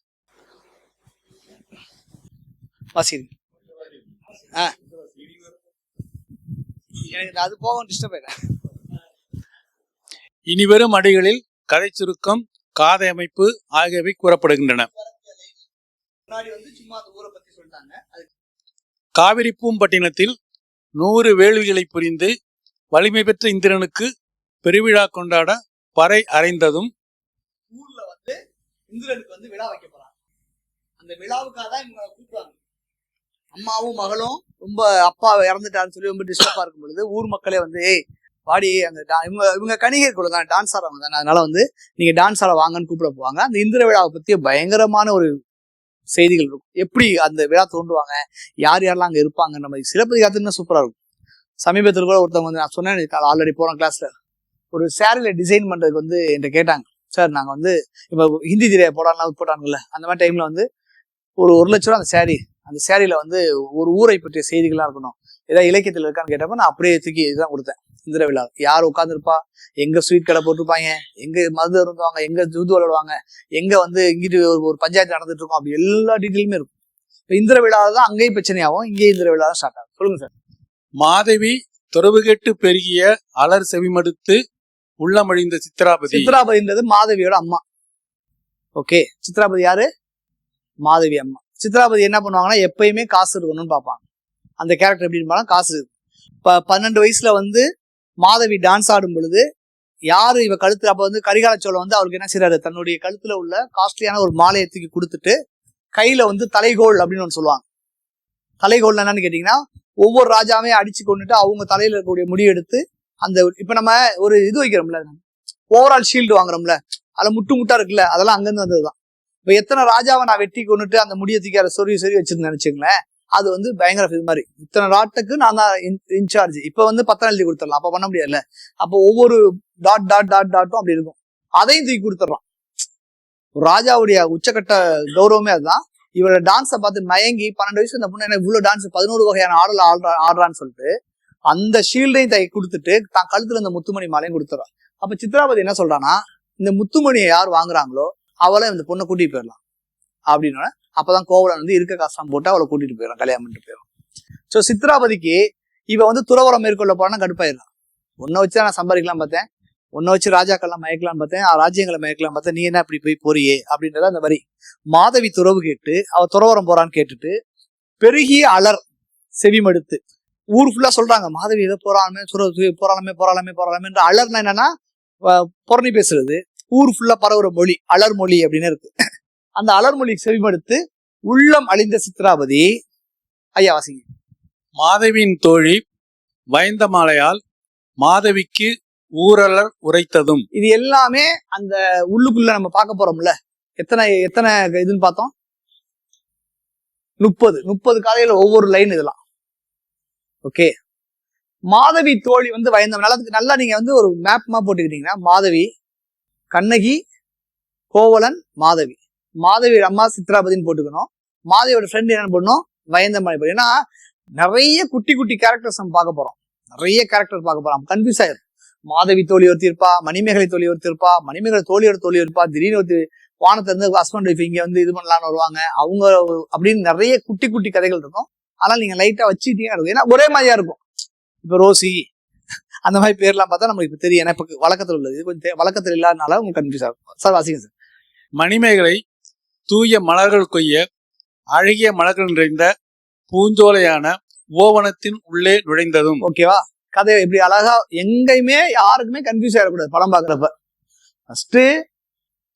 வாசிக்கிறீங்க. எனக்கு அது போக டிஸ்டர்ப் ஆயிட்டேன். இனிவரும் அடிகளில் கதை சுருக்கம், காதை அமைப்பு ஆகியவை கூறப்படுகின்றன. காவிரி பூம்பட்டினத்தில் 100 வேள்விகளை புரிந்து வலிமை பெற்ற இந்திரனுக்கு பெருவிழா கொண்டாட பறை அறைந்ததும் ஊர்ல வந்து இந்திரனுக்கு வந்து விழா வைக்க போறாங்க. அந்த விழாவுக்காக தான் இவங்க கூப்பிடுவாங்க. அம்மாவும் மகளும் ரொம்ப அப்பா இறந்துட்டாருன்னு சொல்லி ரொம்ப டிஸ்டர்பா இருக்கும் பொழுது ஊர் மக்களே வந்து பாடி அந்த இவங்க கணிகை கூட தான் டான்ஸ் ஆடுறவங்க தானே, அதனால வந்து நீங்க டான்ஸ் ஆட வாங்கன்னு கூப்பிட போவாங்க. அந்த இந்திர விழாவை பத்தி பயங்கரமான ஒரு செய்திகள் இருக்கும். எப்படி அந்த விழா தோன்றுவாங்க, யார் யாரெல்லாம் அங்க இருப்பாங்கன்ற மாதிரி சிலப்பதிகாரத்துல சூப்பரா இருக்கும். சமீபத்தில் கூட ஒருத்தவங்க வந்து, நான் சொன்னேன் ஆல்ரெடி போன கிளாஸ்ல, ஒரு சாரியில டிசைன் பண்றதுக்கு வந்து என்கிட்ட கேட்டாங்க, சார் நாங்க வந்து இப்ப ஹிந்தி திரையை போட்டாங்கல்ல, அந்த மாதிரி டைம்ல வந்து ஒரு 1 லட்ச ரூபா அந்த சாரியில வந்து ஒரு ஊரை பற்றிய செய்திகளா இருக்கணும், ஏதாவது இலக்கியத்துல இருக்கான்னு கேட்டப்ப நான் அப்படியே தூக்கி இதுதான் கொடுத்தேன். இந்திர விழா யார் உட்காந்துருப்பா, எங்க ஸ்வீட் கடை போட்டிருப்பாங்க, எங்க மருந்து இருந்துவாங்க, எங்க ஜூது விளையாடுவாங்க, எங்க வந்து இங்கிட்டு ஒரு பஞ்சாயத்து நடந்துட்டு இருக்கும், அப்படி எல்லா டீட்டெயிலுமே இருக்கும். இப்ப இந்திர விழாவில் தான் அங்கேயும் பிரச்சனையாகும், இங்கேயும் இந்திர விழா தான் ஸ்டார்ட் ஆகும். சொல்லுங்க சார். மாதவி துறவு கேட்டு பெருகிய அலர் செவிமடுத்து உள்ளமழிந்த சித்ராபதின்றது மாதவியோட அம்மா. ஓகே, சித்ராபதி யாரு? மாதவி அம்மா. சித்ராபதி என்ன பண்ணுவாங்கன்னா எப்பயுமே காசு இருக்கணும்னு பார்ப்பாங்க. அந்த கேரக்டர் எப்படி இருப்பாங்க, காசு. 12 வயசுல வந்து மாதவி டான்ஸ் ஆடும் பொழுது யாரு இவ கழுத்து, அப்ப வந்து கரிகால சோழன் வந்து அவருக்கு என்ன செய்யறாரு, தன்னுடைய கழுத்துல உள்ள காஸ்ட்லியான ஒரு மாலையை தூக்கி கொடுத்துட்டு கையில வந்து தலைகோல் அப்படின்னு ஒன்று சொல்லுவாங்க. தலைகோல் என்னன்னு கேட்டீங்கன்னா ஒவ்வொரு ராஜாவையும் அடிச்சு கொண்டுட்டு அவங்க தலையில இருக்கக்கூடிய முடி எடுத்து அந்த இப்ப நம்ம ஒரு இது வைக்கிறோம்ல, ஓவரால் ஷீல்டு வாங்குறோம்ல, அதுல முட்டு முட்டா இருக்குல்ல, அதெல்லாம் அங்கிருந்து வந்ததுதான். இப்ப எத்தனை ராஜாவை நான் வெட்டி கொண்டுட்டு அந்த முடியை தூக்கி அதை சொறி வச்சிருந்தேன் நினைச்சுங்களேன், அது வந்து பயங்கர இது மாதிரி. இத்தனை நாட்டுக்கு நான் தான் இன்சார்ஜ். இப்ப வந்து பத்திரம் எழுதி கொடுத்துடலாம், அப்ப பண்ண முடியாதுல்ல. அப்போ ஒவ்வொரு டாட்டும் அப்படி இருக்கும், அதையும் தூக்கி கொடுத்துடலாம். ராஜாவுடைய உச்சக்கட்ட கௌரவமே அதுதான். இவரோட டான்ஸை பார்த்து மயங்கி 12 வயசு அந்த பொண்ணு என்ன இவ்வளவு டான்ஸ் 11 வகையான ஆடல ஆடுறான்னு சொல்லிட்டு அந்த ஷீல்டையும் தை கொடுத்துட்டு தான் கழுத்துல இந்த முத்துமணி மாலையும் கொடுத்துறான். அப்ப சித்ராபதி என்ன சொல்றான்னா, இந்த முத்துமணியை யார் வாங்குறாங்களோ அவளை இந்த பொண்ணை கூட்டிட்டு போயிடலாம் அப்படின்னு. அப்பதான் கோவலன் வந்து இருக்க காசம் போட்டு அவளை கூட்டிட்டு போயிடலாம், கல்யாணம் பண்ணிட்டு போயிடும். சோ சித்ராபதிக்கு இவ வந்து துறவரம் மேற்கொள்ள போனா கடுப்பாயிடலாம். உன்னை வச்சு நான் சம்பாதிக்கலாம் பார்த்தேன், உன்னை வச்சு ராஜாக்கள்லாம் மயக்கலாம்னு பார்த்தேன், ராஜ்யங்களை மயக்கலாம் பார்த்தேன், நீ என்ன இப்படி போய் போறியே அப்படின்றத அந்த வரி. மாதவி துறவு கேட்டு அவ துறவரம் போறான்னு கேட்டுட்டு பெருகிய அலர் செவிமடுத்து ஊர் ஃபுல்லா சொல்றாங்க, மாதவி ஏதோ போறாலுமே அலர்னா என்னன்னா புறணி பேசுறது, ஊர் ஃபுல்லா பரவுற மொழி அலர் மொழி அப்படின்னு இருக்கு. அந்த அலர் மொழி செவிமடுத்து உள்ளம் அழிந்த சித்ராபதி. ஐயா வாசிங்க. மாதவியின் தோழி வயந்த மாலையால் மாதவிக்கு ஊரலர் உரைத்ததும். இது எல்லாமே அந்த உள்ளுக்குள்ள நம்ம பார்க்க போறோம்ல, எத்தனை இதுன்னு பார்த்தோம், 30 காலையில ஒவ்வொரு லைன் இதெல்லாம். ஓகே, மாதவி தோழி வந்து வயந்தம். நல்லா நீங்க வந்து ஒரு மேப்மா போட்டுக்கிட்டீங்கன்னா மாதவி, கண்ணகி, கோவலன், மாதவி, மாதவி அம்மா சித்ராபதினு போட்டுக்கணும். மாதவியோட ஃப்ரெண்ட் என்ன பண்ணணும், வயந்தம். ஏன்னா நிறைய குட்டி குட்டி கேரக்டர்ஸ் நம்ம பார்க்க போறோம், நிறைய கேரக்டர் பார்க்க போறோம், கன்ஃபியூஸ் ஆயிரும். மாதவி தோழி ஒருத்தி இருப்பா, மணிமேகலை தோழி ஒருத்தி இருப்பா, மணிமேகலை தோழியோட தோழி இருப்பா, திடீர்னு ஒருத்தி வானத்துல இருந்து ஹஸ்பண்ட் ஒய்ஃப் இங்க வந்து இது பண்ணலான்னு வருவாங்க அவங்க அப்படின்னு நிறைய குட்டி குட்டி கதைகள் இருக்கும். ஆனால் நீங்க லைட்டா வச்சுக்கிட்டீங்க இருக்கும், ஏன்னா ஒரே மாதிரியா இருக்கும். இப்ப ரோசி அந்த மாதிரி பேர்லாம் பார்த்தா நமக்கு இப்ப தெரியும், ஏன்னா இப்ப வழக்கத்தில் உள்ளது, இது கொஞ்சம் வழக்கத்தில் இல்லாதனால உங்களுக்கு கன்ஃபியூஸ் ஆகும். சார் வாசிங்க சார். மணிமேகலை தூய மலர்கள் கொய்ய அழகிய மலர்கள் நிறைந்த பூஞ்சோலையான ஓவனத்தின் உள்ளே நுழைந்ததும். ஓகேவா, கதை எப்படி அழகா, எங்கேயுமே யாருக்குமே கன்ஃபியூஸ் ஆகிடக்கூடாது. படம் பாக்குறப்ப ஃபர்ஸ்ட்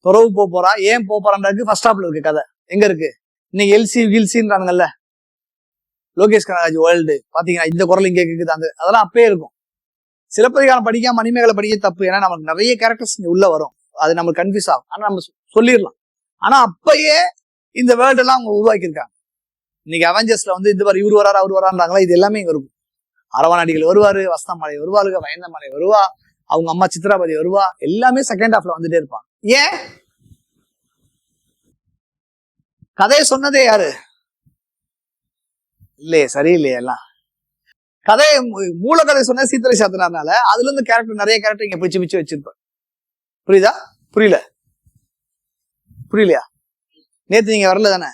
துறவு போறா, ஏன் போறான்றது ஃபர்ஸ்ட் ஹாப்ல இருக்கு கதை. எங்க இருக்கு இன்னைக்கு எல்சி கில்சின்றானுங்கல்ல, லோகேஷ் கனகராஜ் வேர்ல்டு பாத்தீங்கன்னா இந்த குரல் இங்க கேக்குது, அதெல்லாம் அப்பயே இருக்கும். சிலப்பதிகாரம் படிக்காம மணிமேகலை படிக்க தப்பு, ஏன்னா நமக்கு நிறைய கேரக்டர்ஸ் இங்க உள்ள வரும், அது நமக்கு கன்ஃபியூஸ் ஆகும். ஆனா நம்ம சொல்லிடலாம். ஆனா அப்பயே இந்த வேர்ல்டு எல்லாம் அவங்க உருவாக்கியிருக்காங்க. இன்னைக்கு அவெஞ்சர்ஸ்ல வந்து இந்த மாதிரி இவர் வராரு அவர் வரான்றாங்களா, இது எல்லாமே இங்க இருக்கும். அரவணாடிகள் வருவாரு, வசந்தமாலை வருவாருங்க, வயந்தமாலை வருவா, அவங்க அம்மா சித்ராபதி வருவா, எல்லாமே செகண்ட் ஹாஃப்ல வந்துட்டே இருப்பாங்க. ஏன் கதையை சொன்னதே யாரு இல்லையே, சரியில்லையே. எல்லாம் கதையை மூல கதை சொன்ன சீத்தலை சாத்தினால அதுல இருந்து கேரக்டர், நிறைய கேரக்டர் இங்க பிச்சு பிச்சு வச்சிருப்பாரு. புரியுதா? புரியலையா? நேத்து நீங்க வரல தானே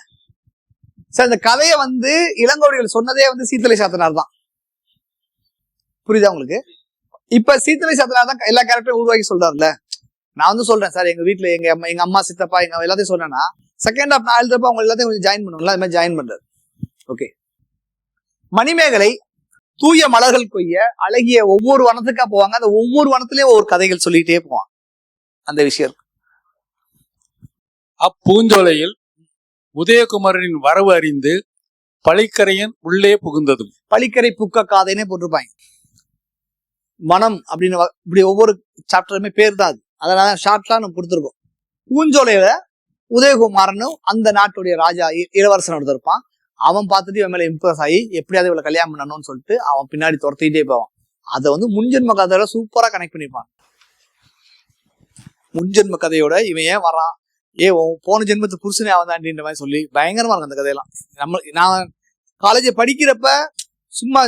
சார்? இந்த கதையை வந்து இளங்கோடிகள் சொன்னதே வந்து சீத்தலை சாத்தனார் தான். புரியுதா உங்களுக்கு? இப்ப சீத்தலை சாத்தனார் தான் எல்லா கேரக்டரும் உருவாக்கி சொல்றாருல்ல. நான் வந்து சொல்றேன் சார், எங்க வீட்டுல எங்க அம்மா சித்தப்பா எங்க எல்லாத்தையும் சொன்னேன்னா செகண்ட் ஹாஃப் நான் எழுதுறப்ப அவங்க எல்லாத்தையும் கொஞ்சம் ஜாயின் பண்ணுவோம்ல, அது மாதிரி ஜாயின் பண்றது. ஓகே, மணிமேகலை தூய மலர்கள் கொய்ய அழகிய ஒவ்வொரு வனத்துக்கா போவாங்க, அந்த ஒவ்வொரு வனத்திலயும் ஒவ்வொரு கதைகள் சொல்லிட்டே போவாங்க. அந்த விஷயம் அப்பூஞ்சோலையில் உதயகுமாரனின் வரவு அறிந்து பழிக்கரையன் உள்ளே புகுந்ததும். பழிக்கரை புக்க காதைனே போட்டிருப்பாங்க. வனம் அப்படின்னு இப்படி ஒவ்வொரு சாப்டருமே பேர் தான் அது, அதனால ஷார்ட்லாம் நம்ம கொடுத்துருக்கோம். பூஞ்சோலையில உதயகுமாரனும் அந்த நாட்டுடைய ராஜா இளவரசன் ஒருத்தர் இருப்பான். அவன் பார்த்துட்டு இவன் மேல இம்ப்ரெஸ் ஆகி எப்படியாவது இவளை கல்யாணம் பண்ணணும்னு சொல்லிட்டு அவன் பின்னாடி துரத்திட்டே போவான். அதை வந்து முன்ஜென்ம கதையோட சூப்பரா கனெக்ட் பண்ணிருப்பான். முன்ஜென்ம கதையோட இவன் ஏன் வரான், போன ஜென்மத்து புருஷனே அவன் தாண்டின்ற மாதிரி சொல்லி பயங்கரமா இருக்கும் அந்த கதையெல்லாம். நான் காலேஜ் படிக்கிறப்ப சும்மா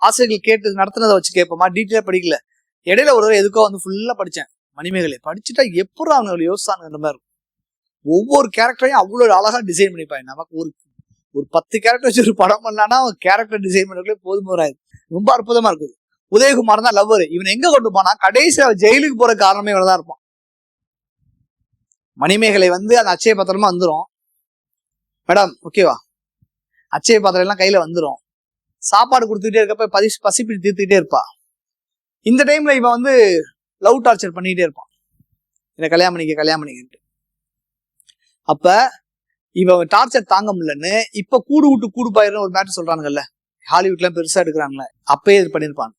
ஆசிரியர்கள் கேட்டு நடத்துனதை வச்சு கேட்போமா, டீட்டெயிலா படிக்கல. இடையில ஒரு எதுக்கோ வந்து ஃபுல்லா படிச்சேன். மணிமேகலை படிச்சுட்டா எப்படி அவங்க யோசிச்சானுன்ற மாதிரி இருக்கும். ஒவ்வொரு கேரக்டரையும் அவ்வளவு அழகா டிசைன் பண்ணிப்பாங்க. நமக்கு ஒரு 10 கேரக்டர் வச்சு ஒரு படம் பண்ணலாம்னா கேரக்டர் டிசைன் பண்ணுறதுலே போதுமாறாது. ரொம்ப அற்புதமா இருக்குது. உதயகுமார் தான் லவ்வர். இவன் எங்க கொண்டு போனா கடைசியா ஜெயிலுக்கு போற காரணமே இவனதான் இருப்பான். மணிமேகலை வந்து அந்த அச்சய பாத்திரமா வந்துடும். மேடம் ஓகேவா, அச்சய பாத்திரம் எல்லாம் கையில வந்துடும். சாப்பாடு கொடுத்துக்கிட்டே இருக்கப்ப பசிப்பிடி தீர்த்துக்கிட்டே இருப்பா. இந்த டைம்ல இவன் வந்து லவ் டார்ச்சர் பண்ணிக்கிட்டே இருப்பான், இதை கல்யாணம் பண்ணிக்கிட்டு. அப்ப இவன் டார்ச்சர் தாங்க முடியலன்னு இப்ப கூடு விட்டு கூடு பாயிருன்னு ஒரு மேட்டர் சொல்றானுங்கல்ல, ஹாலிவுட்லாம் பெருசா எடுக்கிறாங்களே அப்பயே இது பண்ணியிருப்பாங்க.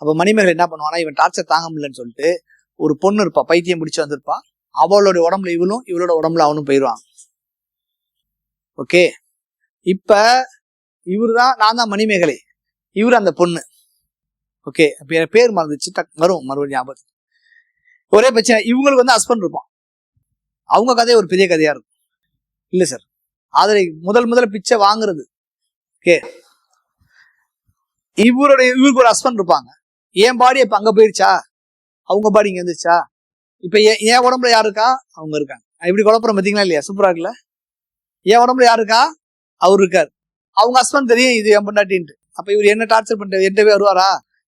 அப்ப மணிமேகலை என்ன பண்ணுவானா, இவன் டார்ச்சர் தாங்க முடியலன்னு சொல்லிட்டு ஒரு பொண்ணு இருப்பா, பைத்தியம் பிடிச்சு வந்திருப்பா, அவளோட உடம்புல இவளும் இவளோட உடம்புல அவனும் போயிடுவான். ஓகே, இப்ப இவருதான், நான் தான் மணிமேகலை, இவரு அந்த பொண்ணு. ஓகே, அப்ப என் பேர் மறந்துச்சு, வரும் மறுபடியும் ஞாபகம். ஒரே பிரச்சனை, இவங்களுக்கு வந்து ஹஸ்பண்ட் இருப்பான். அவங்க கதையை ஒரு பெரிய கதையா இருக்கும். இல்ல சார், அதுல முதல்ல பிச்சை வாங்குறது. ஓகே, இவருக்கு ஒரு ஹஸ்பண்ட் இருப்பாங்க. என் பாடி இப்ப அங்க போயிருச்சா, அவங்க பாடி இங்க இருந்துச்சா, இப்ப என் உடம்புல யாரு இருக்கா, அவங்க இருக்காங்க. இப்படி குழப்பம் பாத்தீங்களா இல்லையா? சூப்பரா இருக்குல்ல? என் உடம்புல யாரு இருக்கா, அவரு இருக்காரு. அவங்க ஹஸ்பண்ட் தெரியும் இது என் பொண்டாட்டின்ட்டு. அப்ப இவர் என்ன டார்ச்சர் பண்ணிட்டு என்கிட்ட வருவாரா?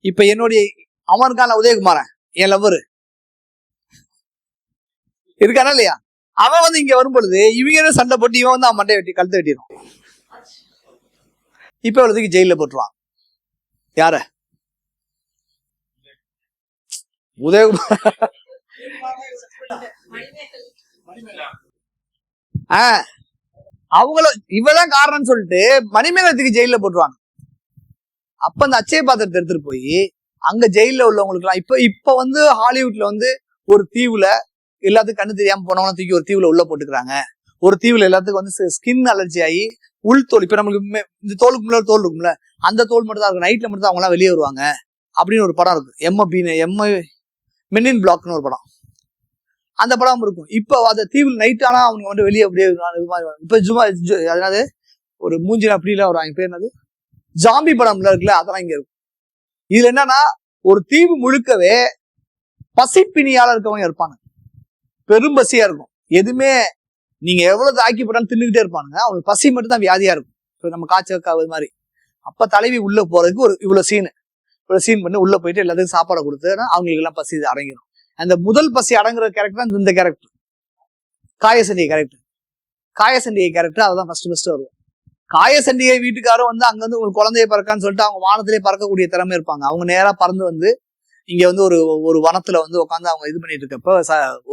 இப்ப என்னுடைய அவனுக்கான உதயகுமாரன் என் லவ்வரு இருக்கானா இல்லையா? அவன் வந்து இங்க வரும் பொழுது இவங்க என்ன சண்டை போட்டு இவன் வந்து அவன் மண்டையை வெட்டி கழுத்தை வெட்டிடும். இப்ப இவ்வளவுக்கு ஜெயில போட்டுருவான். யார? உதயகுமார். அவங்களும் இவதான் காரணம்னு சொல்லிட்டு மணிமேகலத்துக்கு ஜெயில போட்டுருவாங்க. அப்ப அந்த அச்சய பாத்திரத்தை எடுத்துட்டு போய் அங்க ஜெயில உள்ளவங்களுக்கு எல்லாம் இப்ப வந்து ஹாலிவுட்ல வந்து ஒரு தீவுல எல்லாத்துக்கும் கண்ணு தெரியாம போனவங்க தூக்கி ஒரு தீவுல உள்ள போட்டுக்கிறாங்க. ஒரு தீவுல எல்லாத்துக்கும் வந்து ஸ்கின் அலர்ஜி ஆகி உள் தோல், இப்ப நம்மளுக்கு இந்த தோலுக்கு முன்னாடி தோல் இருக்கும்ல, அந்த தோல் மட்டும் தான் இருக்கும். நைட்ல மட்டும் தான் அவங்க எல்லாம் வெளியே வருவாங்க அப்படின்னு ஒரு படம் இருக்கு. மென் இன் பிளாக்னு ஒரு படம், அந்த படம் இருக்கும். இப்ப அந்த தீவில் நைட் ஆனா அவங்க வந்து வெளியே அப்படியே இப்ப சும்மா அதாவது ஒரு மூஞ்சில அப்படிலாம் வருவாங்க. பேர் என்னது, ஜாம்பி படம்ல இருக்குல்ல, அதெல்லாம் இங்க இருக்கும். இதுல என்னன்னா ஒரு தீவு முழுக்கவே பசிப்பிணியால இருக்கவங்க இருப்பாங்க. பெரும் பசியா இருக்கும். எதுவுமே நீங்க எவ்வளவு தாக்கி போட்டாலும் தின்னுக்கிட்டே இருப்பானுங்க. அவங்களுக்கு பசி மட்டும் தான் வியாதியா இருக்கும். இப்போ நம்ம காய்ச்சல் மாதிரி. அப்ப தலைவி உள்ள போறதுக்கு ஒரு இவ்வளவு சீன் பண்ணி உள்ள போயிட்டு எல்லாத்துக்கும் சாப்பாடை கொடுத்துன்னா அவங்களுக்கு எல்லாம் பசி அடங்கிடும். அந்த முதல் பசி அடங்குற கேரக்டர் தான் இந்த கேரக்டர், காயசண்டிகை கேரக்டர். அதுதான் ஃபர்ஸ்ட் வருவோம். காயசண்டிகை வீட்டுக்காரும் வந்து அங்க வந்து உங்களுக்கு குழந்தைய பறக்கான்னு சொல்லிட்டு அவங்க வானத்திலே பறக்கக்கூடிய திறமை இருப்பாங்க. அவங்க நேரா பறந்து வந்து இங்க வந்து ஒரு வனத்துல வந்து உட்காந்து அவங்க இது பண்ணிட்டு இருக்கப்ப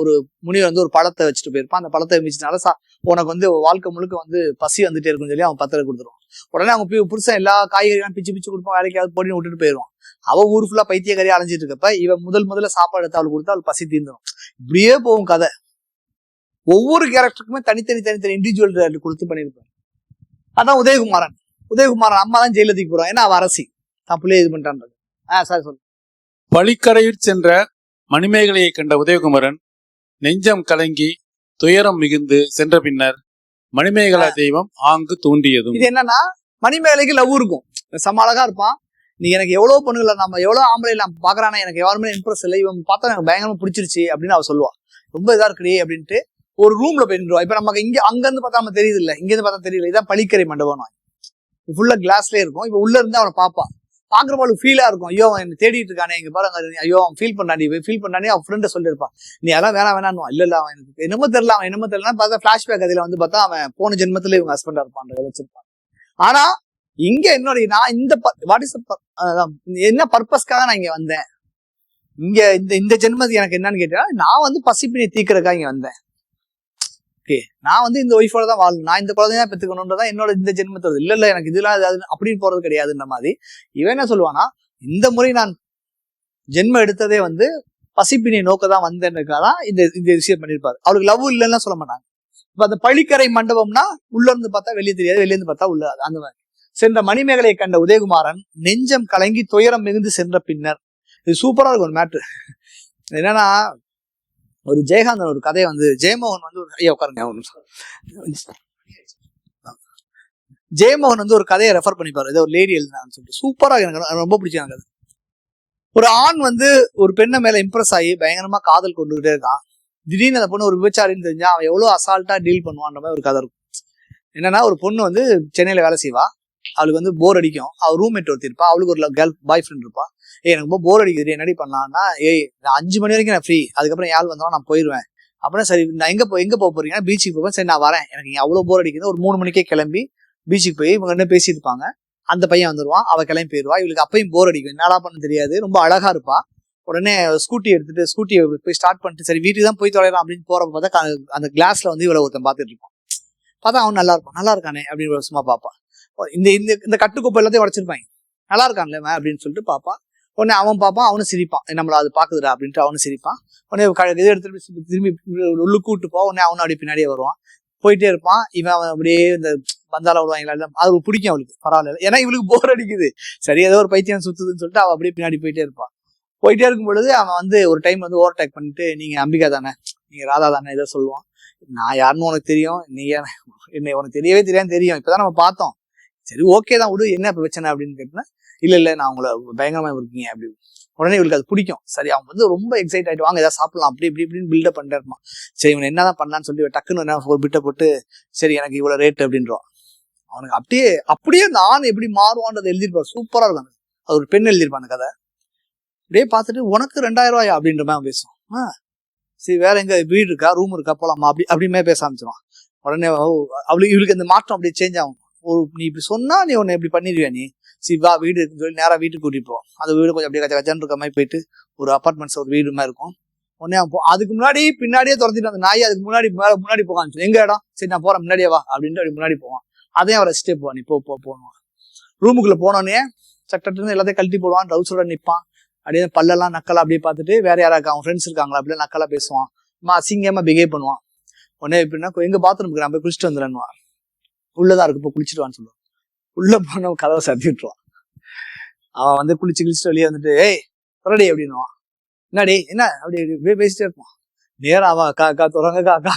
ஒரு முனிவர் வந்து ஒரு பழத்தை வச்சுட்டு போயிருப்பான். அந்த பழத்தை மிச்சினால உனக்கு வந்து வாழ்க்கை முழுக்க வந்து பசி வந்துட்டே இருக்குன்னு சொல்லி அவன் பத்திரம் கொடுத்துருவான். உடனே அவங்க புருஷன் எல்லா காய்கறிகளும் பிச்சு கொடுப்பான், வேலைக்காவது போட்டு விட்டுட்டு போயிடுவான். அவன் ஊர் ஃபுல்லா பைத்தியக்காரியா அலைஞ்சிட்டு இருக்கப்ப இவன் முதல்ல சாப்பாடு எடுத்து அவளுக்கு கொடுத்தா அவள் பசி தீர்ந்துடும். இப்படியே போகும் கதை. ஒவ்வொரு கேரக்டருக்குமே தனித்தனி இண்டிவிஜுவல் கொடுத்து பண்ணிருப்பான். அதான் உதயகுமாரன் அம்மா தான் ஜெயில தூக்கி போறான். ஏன்னா அவன் அரசி தான் பிள்ளைய இது பண்ணிட்டான்றது. சார் சொல்லு. பழிக்கரையில் சென்ற மணிமேகலையை கண்ட உதயகுமரன் நெஞ்சம் கலங்கி துயரம் மிகுந்து சென்ற பின்னர் மணிமேகலா தெய்வம் ஆங்கு தோன்றியதும். இது என்னன்னா மணிமேகலைக்கு லவ் இருக்கும், செம அழகா இருப்பான். நீ எனக்கு எவ்வளவு பொண்ணுகளை நம்ம எவ்வளவு ஆம்பளை நான் பாக்குறானா, எனக்கு யாருமே இம்ப்ரெஸ் இல்லை, இவன் பார்த்தா எனக்கு பயங்கரமா பிடிச்சிருச்சு அப்படின்னு அவ சொல்லுவா. ரொம்ப இதா இருக்குடி அப்படின்ட்டு ஒரு ரூம்ல போயிருவா. இப்ப நமக்கு அங்க இருந்து பார்த்தா நம்ம தெரியுது இல்ல, இங்க இருந்து பார்த்தா தெரியல. இதான் பழிக்கரை மண்டபம். ஃபுல்லா கிளாஸ்லயே இருக்கும். இப்ப உள்ள இருந்து அவனை பாப்பான். பாக்குறவங்களுக்கு ஃபீலா இருக்கும். ஐயோ அவன் தேடிட்டு இருக்கானே, இங்க பாருங்க, ஐயோ அவன் ஃபீல் பண்ணானே அவன் ஃப்ரெண்ட சொல்லிருப்பான். நீ அதெல்லாம் வேணாம் இல்ல அவன் எனக்கு என்னமோ தெரியல பார்த்தா பிளாஷ்பேக் அதுல வந்து பார்த்தா அவன் போன ஜென்மத்துல இவங்க ஹஸ்பண்டா இருப்பான் வச்சிருப்பான். ஆனா இங்க என்னுடைய நான் இந்த வாட் இஸ் என்ன பர்பஸ்க்காக நான் இங்க வந்தேன், இங்க இந்த ஜென்மத்துக்கு எனக்கு என்னன்னு கேட்டா, நான் வந்து பசிப்பினை தீக்கிறதுக்காக இங்க வந்தேன். ஓகே, நான் வந்து இந்த ஒய்ஃபோட தான் வாழணும், நான் இந்த குழந்தையா பெற்றுக்கணும்ன்றதான் என்னோட இந்த ஜென்மத்தோட. இல்ல எனக்கு இதெல்லாம் அப்படின்னு போறது கிடையாதுன்ற மாதிரி இவன் என்ன சொல்லுவானா, இந்த முறை நான் ஜென்மம் எடுத்ததே வந்து பசிப்பினை நோக்கதான் வந்தேன்னுக்காதான் இந்த விஷயம் பண்ணிருப்பாரு. அவளுக்கு லவ் இல்லைன்னா சொல்ல மாட்டாங்க. இப்ப அந்த பழிக்கரை மண்டபம்னா உள்ள இருந்து பார்த்தா வெளியே தெரியாது, வெளியே இருந்து பார்த்தா உள்ள, அந்த மாதிரி. சென்ற மணிமேகலையை கண்ட உதயகுமாரன் நெஞ்சம் கலங்கி துயரம் மிகுந்து சென்ற பின்னர். இது சூப்பரா இருக்கும் ஒரு மேட்ரு. என்னன்னா, ஒரு ஜெயகாந்தன் ஒரு கதையை வந்து ஜெயமோகன் வந்து ஐயா உட்காருங்க, ஜெயமோகன் வந்து ஒரு கதையை ரெஃபர் பண்ணிப்பாரு. ஏதோ ஒரு லேடி எழுதினான்னு சொல்லிட்டு சூப்பரா எனக்கு ரொம்ப பிடிச்சாங்க. அது ஒரு ஆண் வந்து ஒரு பெண்ணை மேல இம்ப்ரெஸ் ஆகி பயங்கரமா காதல் கொண்டுகிட்டே இருக்கான். திடீர்னு அந்த பொண்ணு ஒரு விபச்சாரின்னு தெரிஞ்சா அவன் எவ்வளவு அசால்ட்டா டீல் பண்ணுவான்ற மாதிரி ஒரு கதை இருக்கும். என்னன்னா, ஒரு பொண்ணு வந்து சென்னையில வேலை செய்வா, அவளுக்கு வந்து போர் அடிக்கும். அவள் ரூம்மேட் ஒருத்தி இருப்பா, அவளுக்கு ஒரு கேர்ள் பாய் ஃப்ரெண்ட் இருப்பா. எனக்கு ரொம்ப போர் அடிக்குது, என்னடி பண்ணலாம்னா, நான் 5 மணி வரைக்கும் நான் ஃப்ரீ, அதுக்கப்புறம் யாழ் வந்தாலும் நான் போயிடுவேன். அப்புறம் சரி நான் எங்க போக போறீங்கன்னா, பீச்சுக்கு போவேன். சரி நான் வரேன், எனக்கு இங்க அவ்வளவு போர் அடிக்குது. ஒரு 3 மணிக்கே கிளம்பி பீச்சுக்கு போய் இவங்க என்ன பேசிட்டு இருப்பாங்க. அந்த பையன் வந்துருவான், அவ கிளம்பி போயிடுவா. இவளுக்கு அப்பயும் போர் அடிக்கும், என்னடா பண்ண தெரியாது, ரொம்ப அழகா இருப்பா. உடனே ஸ்கூட்டியை போய் ஸ்டார்ட் பண்ணிட்டு சரி வீட்டுக்கு தான் போய் தொலைலாம் அப்படின்னு போறப்ப பார்த்தா அந்த கிளாஸ்ல வந்து இவளை ஒருத்தன் பார்த்துட்டு இருப்பான். பார்த்தா அவன் நல்லா இருப்பான், நல்லா இருக்கானே அப்படின்னு சும்மா பாப்பா. இந்த இந்த இந்த கட்டுக்கோப்பை எல்லாத்தையும் உடச்சிருப்பாங்க, நல்லா இருக்கான்ல அப்படின்னு சொல்லிட்டு பாப்பா. உடனே அவன் பாப்பான், அவனும் சிரிப்பான், நம்மள அது பாக்குதுடா அப்படின்ட்டு அவனும் சிரிப்பான். உடனே இதை எடுத்துட்டு திரும்பி உள்ளுக்கு கூட்டு போ. உடனே அவனும் அப்படியே பின்னாடியே வருவான், போயிட்டே இருப்பான். அவன் அப்படியே இந்த பந்தால விடுவாங்களா, அது பிடிக்கும் அவளுக்கு, பரவாயில்ல, ஏன்னா இவளுக்கு போர் அடிக்குது, சரி ஏதோ ஒரு பைத்தியம் சுத்துதுன்னு சொல்லிட்டு அவன் அப்படியே பின்னாடி போயிட்டே இருப்பான். போயிட்டே இருக்கும் பொழுது அவன் ஒரு டைம் ஓவர்டேக் பண்ணிட்டு, நீங்க அம்பிகா தானே, நீங்க ராதா தானே, ஏதோ சொல்லுவான். நான் யாருன்னு உனக்கு தெரியும், நீ என்ன உனக்கு தெரியவே தெரியும், இப்பதான் நம்ம பார்த்தோம், சரி ஓகே தான் விடு, என்ன பிரச்சனை அப்படின்னு கேட்டேன்னா, இல்ல நான் உங்களை பயங்கரமா இருக்கீங்க அப்படி. உடனே இவளுக்கு அது பிடிக்கும். சரி அவன் ரொம்ப எக்ஸைட் ஆயிட்டு, வாங்க ஏதாவது சாப்பிடலாம் அப்படி இப்படின்னு பில்டப் பண்ணிட்டே இருப்பான். சரி இவன் என்னதான் பண்ணலான்னு சொல்லி டக்குன்னு ஒரு பிட்டை போட்டு, சரி எனக்கு இவ்வளவு ரேட் அப்படின்றான். அவனுக்கு அப்படியே அந்த ஆண் எப்படி மாறுவான்றது எழுதிருப்பாரு, சூப்பரா இருக்கும். அது ஒரு பெண் எழுதிருப்பான் அந்த கதை. அப்படியே பார்த்துட்டு உனக்கு 2000 ரூபாயா அப்படின்ற மாதிரி பேசுவான். சரி வேற எங்க வீடு இருக்கா, ரூம் இருக்கா, போலாமா அப்படியுமே பேச ஆரம்பிச்சிருவான். உடனே இவளுக்கு அந்த மாற்றம் அப்படியே சேஞ்ச் ஆகும். நீ இப்படி சொன்னா நீ உன்னை இப்படி பண்ணிடுவியா, நீ சிவா வீடு இருக்குன்னு சொல்லி நேரா வீட்டுக்கு கூட்டிட்டு போ. அந்த வீடு கொஞ்சம் அப்படியே கச்சன்னு இருக்க மாதிரி போயிட்டு ஒரு அப்பார்ட்மெண்ட்ஸ் ஒரு வீடு மாதிரி இருக்கும். உடனே அதுக்கு முன்னாடி பின்னாடியே துரத்திட்டு அந்த நாய் அதுக்கு முன்னாடி போகான்னு சொல்லி, எங்க இடம், சரி நான் போறேன் முன்னாடியே வா அப்படின்ட்டு அப்படி முன்னாடி போவான். அதையும் அவரை ஸ்டே போவான், நீ போவான். ரூமுக்குள்ள போனோடனே சட்டன்னு எல்லாத்தையும் கழட்டி போடுவான், ட்ரௌசரோட நிற்பான். அப்படியே பல்லெல்லாம் நக்கலா அப்படியே பார்த்துட்டு வேற யாராக்கா அவன் ஃப்ரெண்ட்ஸ் இருக்காங்களா அப்படியே நக்கலா பேசுவான், அசிங்கமா பிஹேவ் பண்ணுவான். உடனே எப்படின்னா, எங்க பாத்ரூமுக்கு நான் போய் குளிச்சுட்டு வந்துடுவான், உள்ளதா இருக்கு இப்போ குளிச்சுட்டு வான்னு சொல்லுவான். உள்ள போன கதவை சத்தி விட்டுருவான். அவன் குளிச்சுட்டு வெளியே வந்துட்டு, ஏய் தொடடி அப்படின்னுவான். என்னடி என்ன அப்படி பேசிட்டே இருப்பான். நேரம் அவன் காக்கா துறங்க காக்கா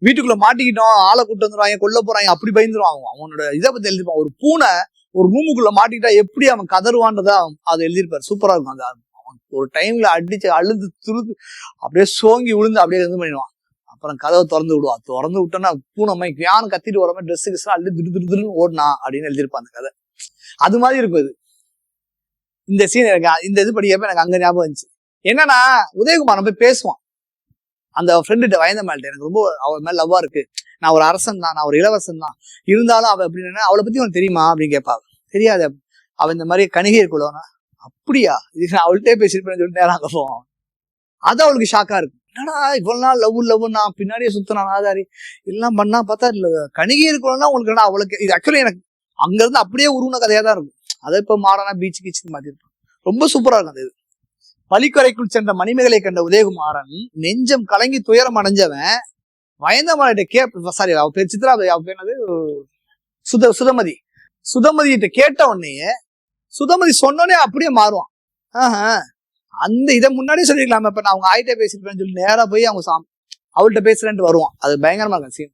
வீட்டுக்குள்ள மாட்டிக்கிட்டோம், ஆளை கூட்டு வந்துடுவாங்க, கொல்ல போறாங்க, அப்படி பயந்துருவான். அவனோட இதை பத்தி எழுதிருப்பான். ஒரு பூனை ஒரு ரூமுக்குள்ள மாட்டிக்கிட்டா எப்படி அவன் கதறுவான்றதா அதை எழுதியிருப்பாரு, சூப்பரா இருக்கும். அந்த அவன் ஒரு டைம்ல அடிச்சு அழுது துருது அப்படியே சோங்கி விழுந்து அப்படியே இது பண்ணிடுவான். அப்புறம் கதவை திறந்து விடுவான். திறந்து விட்டோன்னா பூனை மைக்கு யாரும் கத்திட்டு வர மாதிரி ட்ரெஸ்ஸுக்கு அள்ளு திருன்னு ஓடுனா அப்படின்னு எழுதியிருப்பான் அந்த கதை. அது மாதிரி இருக்கும் இது. இந்த சீன் எனக்கு இந்த இது படிக்கப்ப எனக்கு அங்க ஞாபகம் இருந்துச்சு. என்னன்னா உதயகுமார் போய் பேசுவான் அந்த ஃப்ரெண்டு வயந்தமேல்ட்ட, எனக்கு ரொம்ப அவள் மேல லவ்வா இருக்கு, நான் ஒரு அரசன் தான், நான் ஒரு இளவரசன் தான், இருந்தாலும் அவ அப்படின்னு அவளை பத்தி உனக்கு தெரியுமா அப்படின்னு கேட்பாங்க. தெரியாது, அவன் இந்த மாதிரி கணிகை இருக்குள்ளவனா, அப்படியா, இதுக்கு நான் அவள்கிட்டே பேசிருப்பேன்னு சொல்லிட்டு நேரம் அங்க போவான். அது அவளுக்கு ஷாக்கா இருக்கும். என்னடா இவ்வளவு நாள் லவ் நான் பின்னாடியே சுத்தினான் ஆதாரி எல்லாம் பண்ணா பார்த்தா கணிகை இருக்கணும்னா உங்களுக்கு அவளுக்கு இது ஆக்சுவலி எனக்கு அங்க இருந்து அப்படியே உருவன கதையா தான் இருக்கும். அதை இப்ப மாறானா பீச் கீச்சு மாத்திருப்பான். ரொம்ப சூப்பரா இருக்கும் அந்த இது. பலிக்கரைக்குள் சென்ற மணிமேகலை கண்ட உதயகுமாரன் நெஞ்சம் கலங்கி துயரம் அடைஞ்சவன் வயந்தமலையிட்ட சாரி அவ பேர் சித்ரா, அவ பேர் என்னது சுதமதியிட்ட கேட்ட உடனே சுதமதி சொன்னோடனே அப்படியே மாறுவான். அந்த இதை முன்னாடியே சொல்லிருக்கலாம, இப்ப நான் அவங்க ஆயிட்டே பேசிருப்பேன்னு சொல்லி நேரா போய் அவங்க அவள்கிட்ட பேசுறேன்ட்டு வருவான். அது பயங்கரமா இருக்கும் சீன்.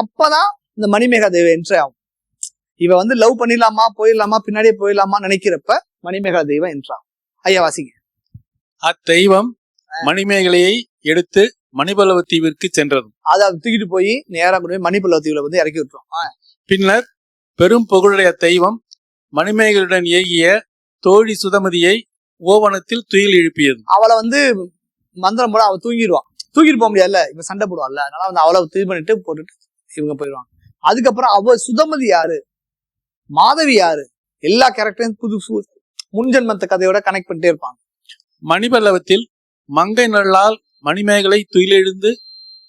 அப்பதான் இந்த மணிமேகா தேவி என்ட்ரி ஆகும். இவ லவ் பண்ணிடலாமா போயிடலாமா பின்னாடியே போயிடலாமா நினைக்கிறப்ப மணிமேகலா தெய்வம் என்றான். ஐயா வாசிங்க. அத்தெய்வம் மணிமேகலையை எடுத்து மணிபல்லவ தீவிற்கு சென்றதும் அதை தூக்கிட்டு போய் நேரா கொண்டு போய் மணிபல்லவ தீவுல இறக்கி விட்டுரும். பின்னர் பெரும் புகழுடைய தெய்வம் மணிமேகலுடன் ஏகிய தோழி சுதமதியை ஓவனத்தில் துயில் எழுப்பியது. அவளை மந்திரம் போட அவ தூக்கிட்டு போக முடியாதுல்ல, இவ சண்டை போடுவாள்ல, அதனால அவளை தூய் பண்ணிட்டு போட்டுட்டு இவங்க போயிடுவாங்க. அதுக்கப்புறம் அவ சுதமதி யாரு, மாதவி யாரு, எல்லா கேரக்டரையும் புது முன்ஜென்மத்த கதையோட கனெக்ட் பண்ணிட்டே இருப்பாங்க. மணிபல்லவத்தில் மங்கை நல்லால் மணிமேகலை துயிலெழுந்து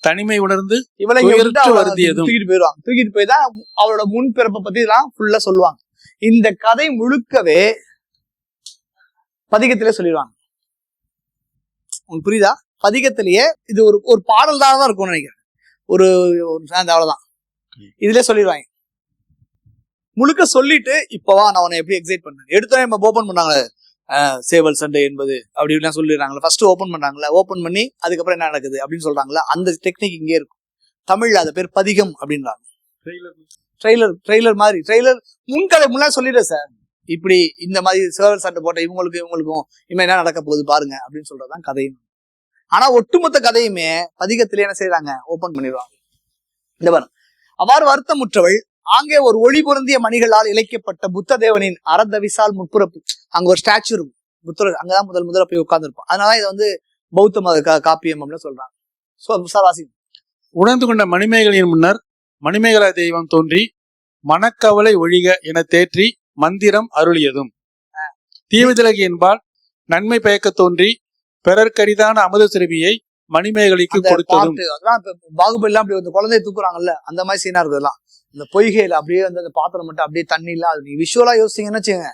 தனிமை உணர்ந்து இவளை தூக்கிட்டு போயிடுவாங்க. தூக்கிட்டு போய் தான் அவளோட முன் பிறப்பை பத்தி எல்லாம் ஃபுல்லா சொல்லுவாங்க. இந்த கதை முழுக்கவே பதிகத்திலே சொல்லிடுவாங்க. உங்களுக்கு புரியுதா? பதிகத்திலேயே இது ஒரு பாடல் தான் இருக்கும்னு நினைக்கிறேன். ஒரு அவ்வளவுதான் இதுல சொல்லிடுவாங்க. முழுக்க சொல்லிட்டு இப்பவா நான் உன்னை எப்படி எக்ஸைட் பண்ணேன் எடுத்தோடனே நம்ம ஓபன் பண்ணாங்க சேவல் சண்டை என்பது அப்படி இப்படிலாம் சொல்லிடுறாங்களா. ஃபர்ஸ்ட் ஓபன் பண்றாங்களா, ஓபன் பண்ணி அதுக்கப்புறம் என்ன நடக்குது அப்படின்னு சொல்றாங்களா. அந்த டெக்னிக் இங்கே இருக்கும். தமிழ்ல அது பேர் பதிகம் அப்படின்றாங்க. ட்ரெய்லர் மாதிரி ட்ரெய்லர் முன்கதை முன்னாடி சொல்லிடு சார், இப்படி இந்த மாதிரி சேவல் சண்டை போட்ட இவங்களுக்கும் இனிமே என்ன நடக்க போகுது பாருங்க அப்படின்னு சொல்றதுதான் கதையும். ஆனா ஒட்டுமொத்த கதையுமே பதிகத்திலே என்ன செய்யறாங்க, ஓபன் பண்ணிடுவாங்க. இந்த பாருங்க, அவ்வாறு வருத்தமுற்றவள் அங்கே ஒரு ஒளி பொருந்திய மணிகளால் இழைக்கப்பட்ட புத்த தேவனின் அரந்தவிசால் முற்புறப்பு, அங்க ஒரு ஸ்டாச்சு இருக்கும் புத்தர், அங்கதான் முதல்ல போய் உட்கார்ந்துருப்போம். அதனால இதை பௌத்த மத காப்பியம் அப்படின்னு சொல்றாங்க. உணர்ந்து கொண்ட மணிமேகலையின் முன்னர் மணிமேகலா தெய்வம் தோன்றி மனக்கவலை ஒழிக என தேற்றி மந்திரம் அருளியதும் தீவுதிலகு என்பால் நன்மை பயக்க தோன்றி பிறர்க்கரிதான அமுத சிறுமியை மணிமேகலைக்கு அந்த கொடுத்ததும் பாட்டு அதெல்லாம் இப்ப பாகுபலிலாம் அப்படி வந்து குழந்தைய தூக்குறாங்கல்ல அந்த மாதிரி சீனா இருக்குதெல்லாம். இந்த பொய்கையில அப்படியே வந்து அந்த பாத்திரம் மட்டும் அப்படியே தண்ணி இல்ல, அது நீங்க விஷுவலா யோசிச்சீங்கன்னு வச்சுக்கோங்க,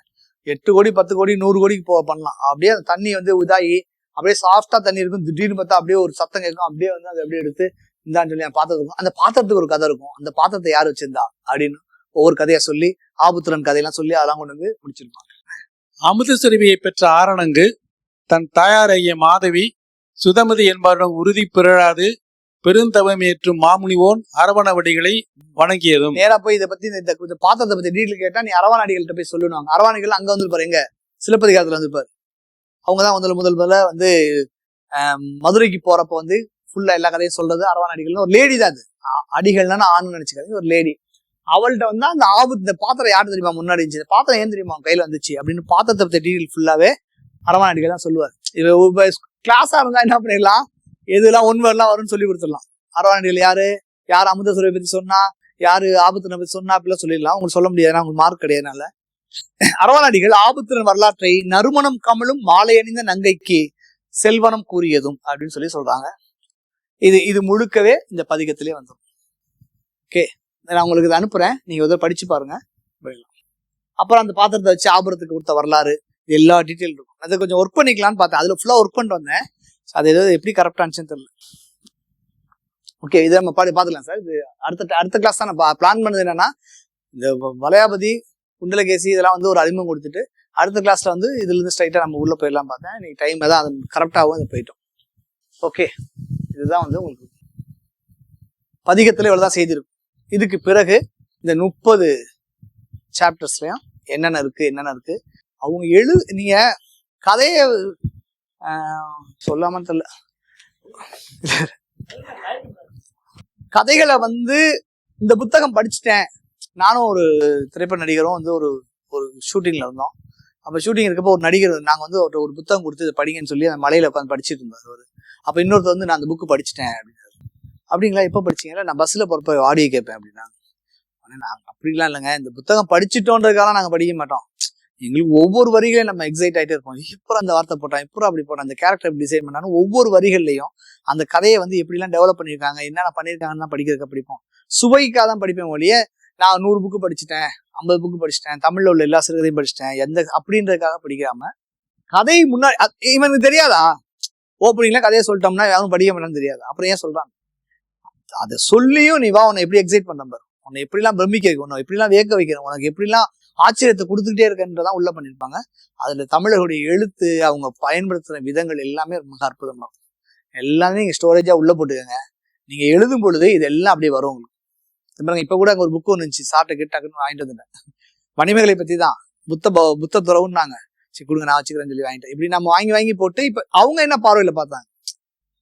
8 கோடி 10 கோடி 100 கோடிக்கு பண்ணலாம். அப்படியே அந்த தண்ணி வந்து இதாகி அப்படியே சாஃப்டா தண்ணி இருக்கும். திடீர்னு பார்த்தா அப்படியே ஒரு சத்தம் கேட்கும். அப்படியே வந்து அதை அப்படியே எடுத்து இந்தான்னு சொல்லி அந்த பாத்திரம் இருக்கும். அந்த பாத்திரத்துக்கு ஒரு கதை இருக்கும். அந்த பாத்திரத்தை யார் வச்சிருந்தா அப்படின்னு ஒவ்வொரு கதையா சொல்லி ஆபுத்திரன் கதையெல்லாம் சொல்லி அதெல்லாம் கொண்டு வந்து முடிச்சிருப்பாங்க. அமுதசுரபியை பெற்ற ஆரணங்கு தன் தாயாரைய மாதவி சுதமதி என்பவரிடம் உறுதி பிறழாது பெருந்தவம் ஏற்றும் மாமுனிவோன் அரவணவடிகளை வணங்கியதும். நேரா போய் இதை பத்தி இந்த பாத்திரத்தை பத்தி டீட்டெயில் கேட்டா நீ அரவானாடிகள்கிட்ட போய் சொல்லுவாங்க. அரவாணிகள் அங்க வந்துருப்பாரு, எங்க சிலப்பதிகாரத்துல வந்துருப்பாரு. அவங்கதான் முதல்ல வந்து மதுரைக்கு போறப்ப வந்து ஃபுல்லா எல்லா கதையும் சொல்றது அரவானாடிகள்னு ஒரு லேடி தான். அது அடிகள்னா ஆணுன்னு நினைச்சுக்காது, ஒரு லேடி. அவள்கிட்ட வந்து அந்த ஆபத்து இந்த பாத்திரம் யாரு தெரியுமா முன்னாடி இருந்துச்சு, பாத்திரம் ஏன் தெரியுமா கையில வந்துச்சு அப்படின்னு பாத்திரத்தை பத்தி டீட்டெயில் ஃபுல்லாவே அரவானாடிகள் தான் சொல்லுவார். இப்ப கிளாஸா இருந்தா என்ன பண்ணிடலாம், எதுலாம் ஒன்வர்லாம் வரும்னு சொல்லி கொடுத்துடலாம். அரவானாடிகள் யாரு அமுதசுரபியை பத்தி சொன்னா, யாரு ஆபத்திரனை பத்தி சொன்னா அப்படிலாம் சொல்லிடலாம். உங்களுக்கு சொல்ல முடியாது, உங்களுக்கு மார்க் கிடையாதுனால. அரவானாடிகள் ஆபத்திரன் வரலாற்றை நறுமணம் கமலும் மாலை அணிந்த நங்கைக்கு செல்வனம் கூறியதும் அப்படின்னு சொல்லி சொல்றாங்க. இது முழுக்கவே இந்த பதிகத்திலே வந்துடும். ஓகே, நான் உங்களுக்கு இதை அனுப்புறேன், நீங்க இதை படிச்சு பாருங்க. அப்புறம் அந்த பாத்திரத்தை வச்சு ஆபரத்துக்கு கொடுத்த வரலாறு எல்லா டீட்டெயில் இருக்கும். அதை கொஞ்சம் ஒர்க் பண்ணிக்கலாம்னு பார்த்தேன், அதுல ஃபுல்லா ஒர்க் பண்ணிட்டு வந்தேன். அது ஏதாவது எப்படி கரெக்டா இருந்துச்சுன்னு தெரியல. ஓகே, இதை நம்ம பார்த்துக்கலாம் சார். இது அடுத்த கிளாஸ் தான் நான் பிளான் பண்ணது. என்னன்னா இந்த வளையாபதி குண்டலகேசி இதெல்லாம் வந்து ஒரு அறிமுகம் கொடுத்துட்டு அடுத்த கிளாஸ்ல வந்து இதுல இருந்து ஸ்ட்ரைட்டா நம்ம உள்ள போயிடலாம் பார்த்தேன். இன்னைக்கு டைம் தான் அது கரெக்டாகவும் அது போயிட்டோம். ஓகே, இதுதான் வந்து உங்களுக்கு பதிகத்துல இவ்வளவுதான் செய்திருக்கும். இதுக்கு பிறகு இந்த 30 சாப்டர்ஸ்லயும் என்னென்ன இருக்கு அவங்க நீங்க கதைய சொல்லாம தெரியல, கதைகளை வந்து இந்த புத்தகம் படிச்சுட்டேன். நானும் ஒரு திரைப்பட நடிகரும் வந்து ஒரு ஷூட்டிங்ல இருந்தோம். அப்ப ஷூட்டிங் இருக்கப்போ ஒரு நடிகர் நாங்க வந்து ஒரு புத்தகம் கொடுத்து இதை படிங்கன்னு சொல்லி அந்த மலையில உட்காந்து படிச்சுட்டு இருந்தார் அவரு. அப்ப இன்னொருத்தர் வந்து நான் அந்த புக்கு படிச்சுட்டேன் அப்படிங்களா, எப்ப படிச்சீங்களா, நான் பஸ்ல போறப்ப ஆடியோ கேட்பேன் அப்படின்னா. நாங்க அப்படிலாம் இல்லைங்க, இந்த புத்தகம் படிச்சுட்டோன்றதுக்காக நாங்க படிக்க மாட்டோம். எங்களுக்கு ஒவ்வொரு வரிகளையும் நம்ம எக்ஸைட் ஆகிட்டே இருப்போம். இப்போ அந்த வார்த்தை போட்டான், இப்போ அப்படி போட்டான், அந்த கேரக்டர் எப்படி டிசைன் பண்ணாலும் ஒவ்வொரு வரிகள்லையும் அந்த கதையை வந்து எப்படிலாம் டெவலப் பண்ணியிருக்காங்க, என்னென்ன பண்ணியிருக்காங்கன்னு தான் படிக்கிறதுக்கு படிப்போம். சுவைக்காக தான் படிப்பேன் ஒழிய நான் 100 புக்கு படிச்சுட்டேன், 50 புக்கு படிச்சுட்டேன், தமிழ்ல உள்ள எல்லா சிறுகதையும் படிச்சுட்டேன் அப்படின்றதுக்காக படிக்காம கதை முன்னாடி இவனுக்கு தெரியாதா, ஓப்பனிங்ல கதையை சொல்லிட்டோம்னா யாரும் படிக்க மாட்டான்னு தெரியாது. அப்புறம் ஏன் சொல்றாங்க, அதை சொல்லியும் நீ வா, உன்னை எப்படி எக்ஸைட் பண்ண பாரு, உன்னை எப்படிலாம் பிரமிக்க வைக்கணும், உன்னை எப்படிலாம் வேக்க வைக்கணும், உனக்கு எப்படிலாம் ஆச்சரியத்தை கொடுத்துக்கிட்டே இருக்கன்றதான் உள்ள பண்ணிருப்பாங்க. அதுல தமிழர்களுடைய எழுத்து, அவங்க பயன்படுத்துற விதங்கள் எல்லாமே ரொம்ப அற்புதமா இருக்கும். எல்லாமே நீங்க ஸ்டோரேஜா உள்ள போட்டுக்கோங்க. நீங்க எழுதும் பொழுது இதெல்லாம் அப்படியே வரும் உங்களுக்கு. இப்ப கூட அங்க ஒரு புக்கு ஒன்று இருந்துச்சு, சாப்பிட்ட கிட்டாக்குன்னு வாங்கிட்டு வந்துட்டேன். மணிமேகலை பத்தி தான், புத்த துறவுன்னாங்க. சரி கொடுங்க நான் வச்சுக்கிறேன்னு சொல்லி வாங்கிட்டேன். இப்படி நம்ம வாங்கி போட்டு இப்ப அவங்க என்ன பார்வையில பார்த்தாங்க,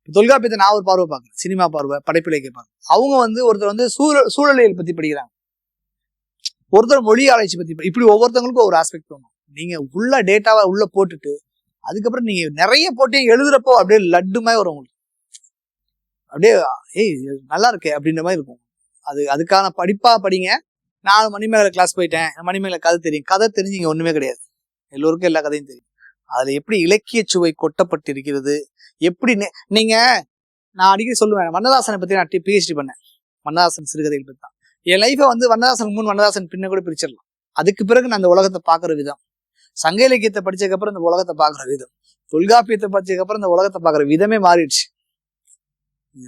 தொல்காப்பியத்தை நான் ஒரு பார்வை பார்க்கறேன், சினிமா பார்வை, படைப்பிலக்கிய பார்வை. அவங்க வந்து ஒருத்தர் வந்து சூழலியல் பத்தி படிக்கிறாங்க, ஒருத்தர் மொழி ஆராய்ச்சி பத்தி, இப்படி ஒவ்வொருத்தவங்களுக்கும் ஒரு ஆஸ்பெக்ட் தோணும். நீங்க உள்ள டேட்டாவை உள்ள போட்டுட்டு அதுக்கப்புறம் நீங்க நிறைய போட்டு எழுதுறப்போ அப்படியே லட்டுமே வரும் உங்களுக்கு. அப்படியே நல்லா இருக்கே அப்படின்ற மாதிரி இருக்கும். அதுக்கான படிப்பா படிங்க. நான் மணிமேகலை கிளாஸ் போயிட்டேன், மணிமேகலை கதை தெரியும், கதை தெரிஞ்சு இங்க ஒண்ணுமே கிடையாது. எல்லோருக்கும் எல்லா கதையும் தெரியும். அதுல எப்படி இலக்கிய சுவை கொட்டப்பட்டிருக்கிறது, எப்படி நீங்க நான் அடிக்கடி சொல்லுவேன், வண்ணதாசனை பத்தி நான் PhD பண்ணேன். வண்ணதாசன் சிறுகதைகள் பத்தி தான். என் லைஃபை வந்து வண்ணதாசன் முன் வண்ணதாசன் பின்ன கூட பிரிச்சிடலாம். அதுக்கு பிறகு நான் அந்த உலகத்தை பாக்குற விதம், சங்க இலக்கியத்தை படிச்சதுக்கு அப்புறம் இந்த உலகத்தை பாக்குற விதம், தொல்காப்பியத்தை படிச்சதுக்கு அப்புறம் இந்த உலகத்தை பாக்குற விதமே மாறிடுச்சு.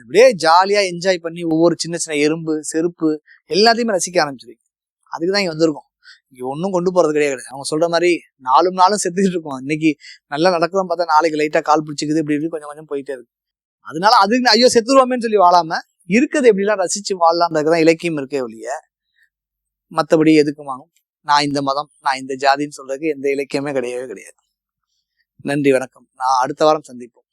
அப்படியே ஜாலியா என்ஜாய் பண்ணி ஒவ்வொரு சின்ன சின்ன எறும்பு செருப்பு எல்லாத்தையுமே ரசிக்க ஆரம்பிச்சிருக்கீங்க. அதுக்குதான் இங்க வந்திருக்கோம். இங்க ஒன்னும் கொண்டு போறது கிடையாது. அவங்க சொல்ற மாதிரி நாளும் செத்துக்கிட்டு இருக்கோம். இன்னைக்கு நல்லா நடக்கிறோம் பார்த்தா நாளைக்கு லைட்டா கால் பிடிச்சிக்குது, இப்படி கொஞ்சம் கொஞ்சம் போயிட்டே இருக்கு. அதனால அதுக்கு ஐயோ செத்துருவோமேன்னு சொல்லி வாழாம இருக்கிறது எப்படிலாம் ரசிச்சு வாழலாம்ன்றதுதான் இலக்கியம் இருக்கே ஒழிய மற்றபடி எதுக்கும் வாங்கும் நான் இந்த மதம் நான் இந்த ஜாதின்னு சொல்றதுக்கு எந்த இலக்கியமே கிடையவே கிடையாது. நன்றி, வணக்கம். நான் அடுத்த வாரம் சந்திப்போம்.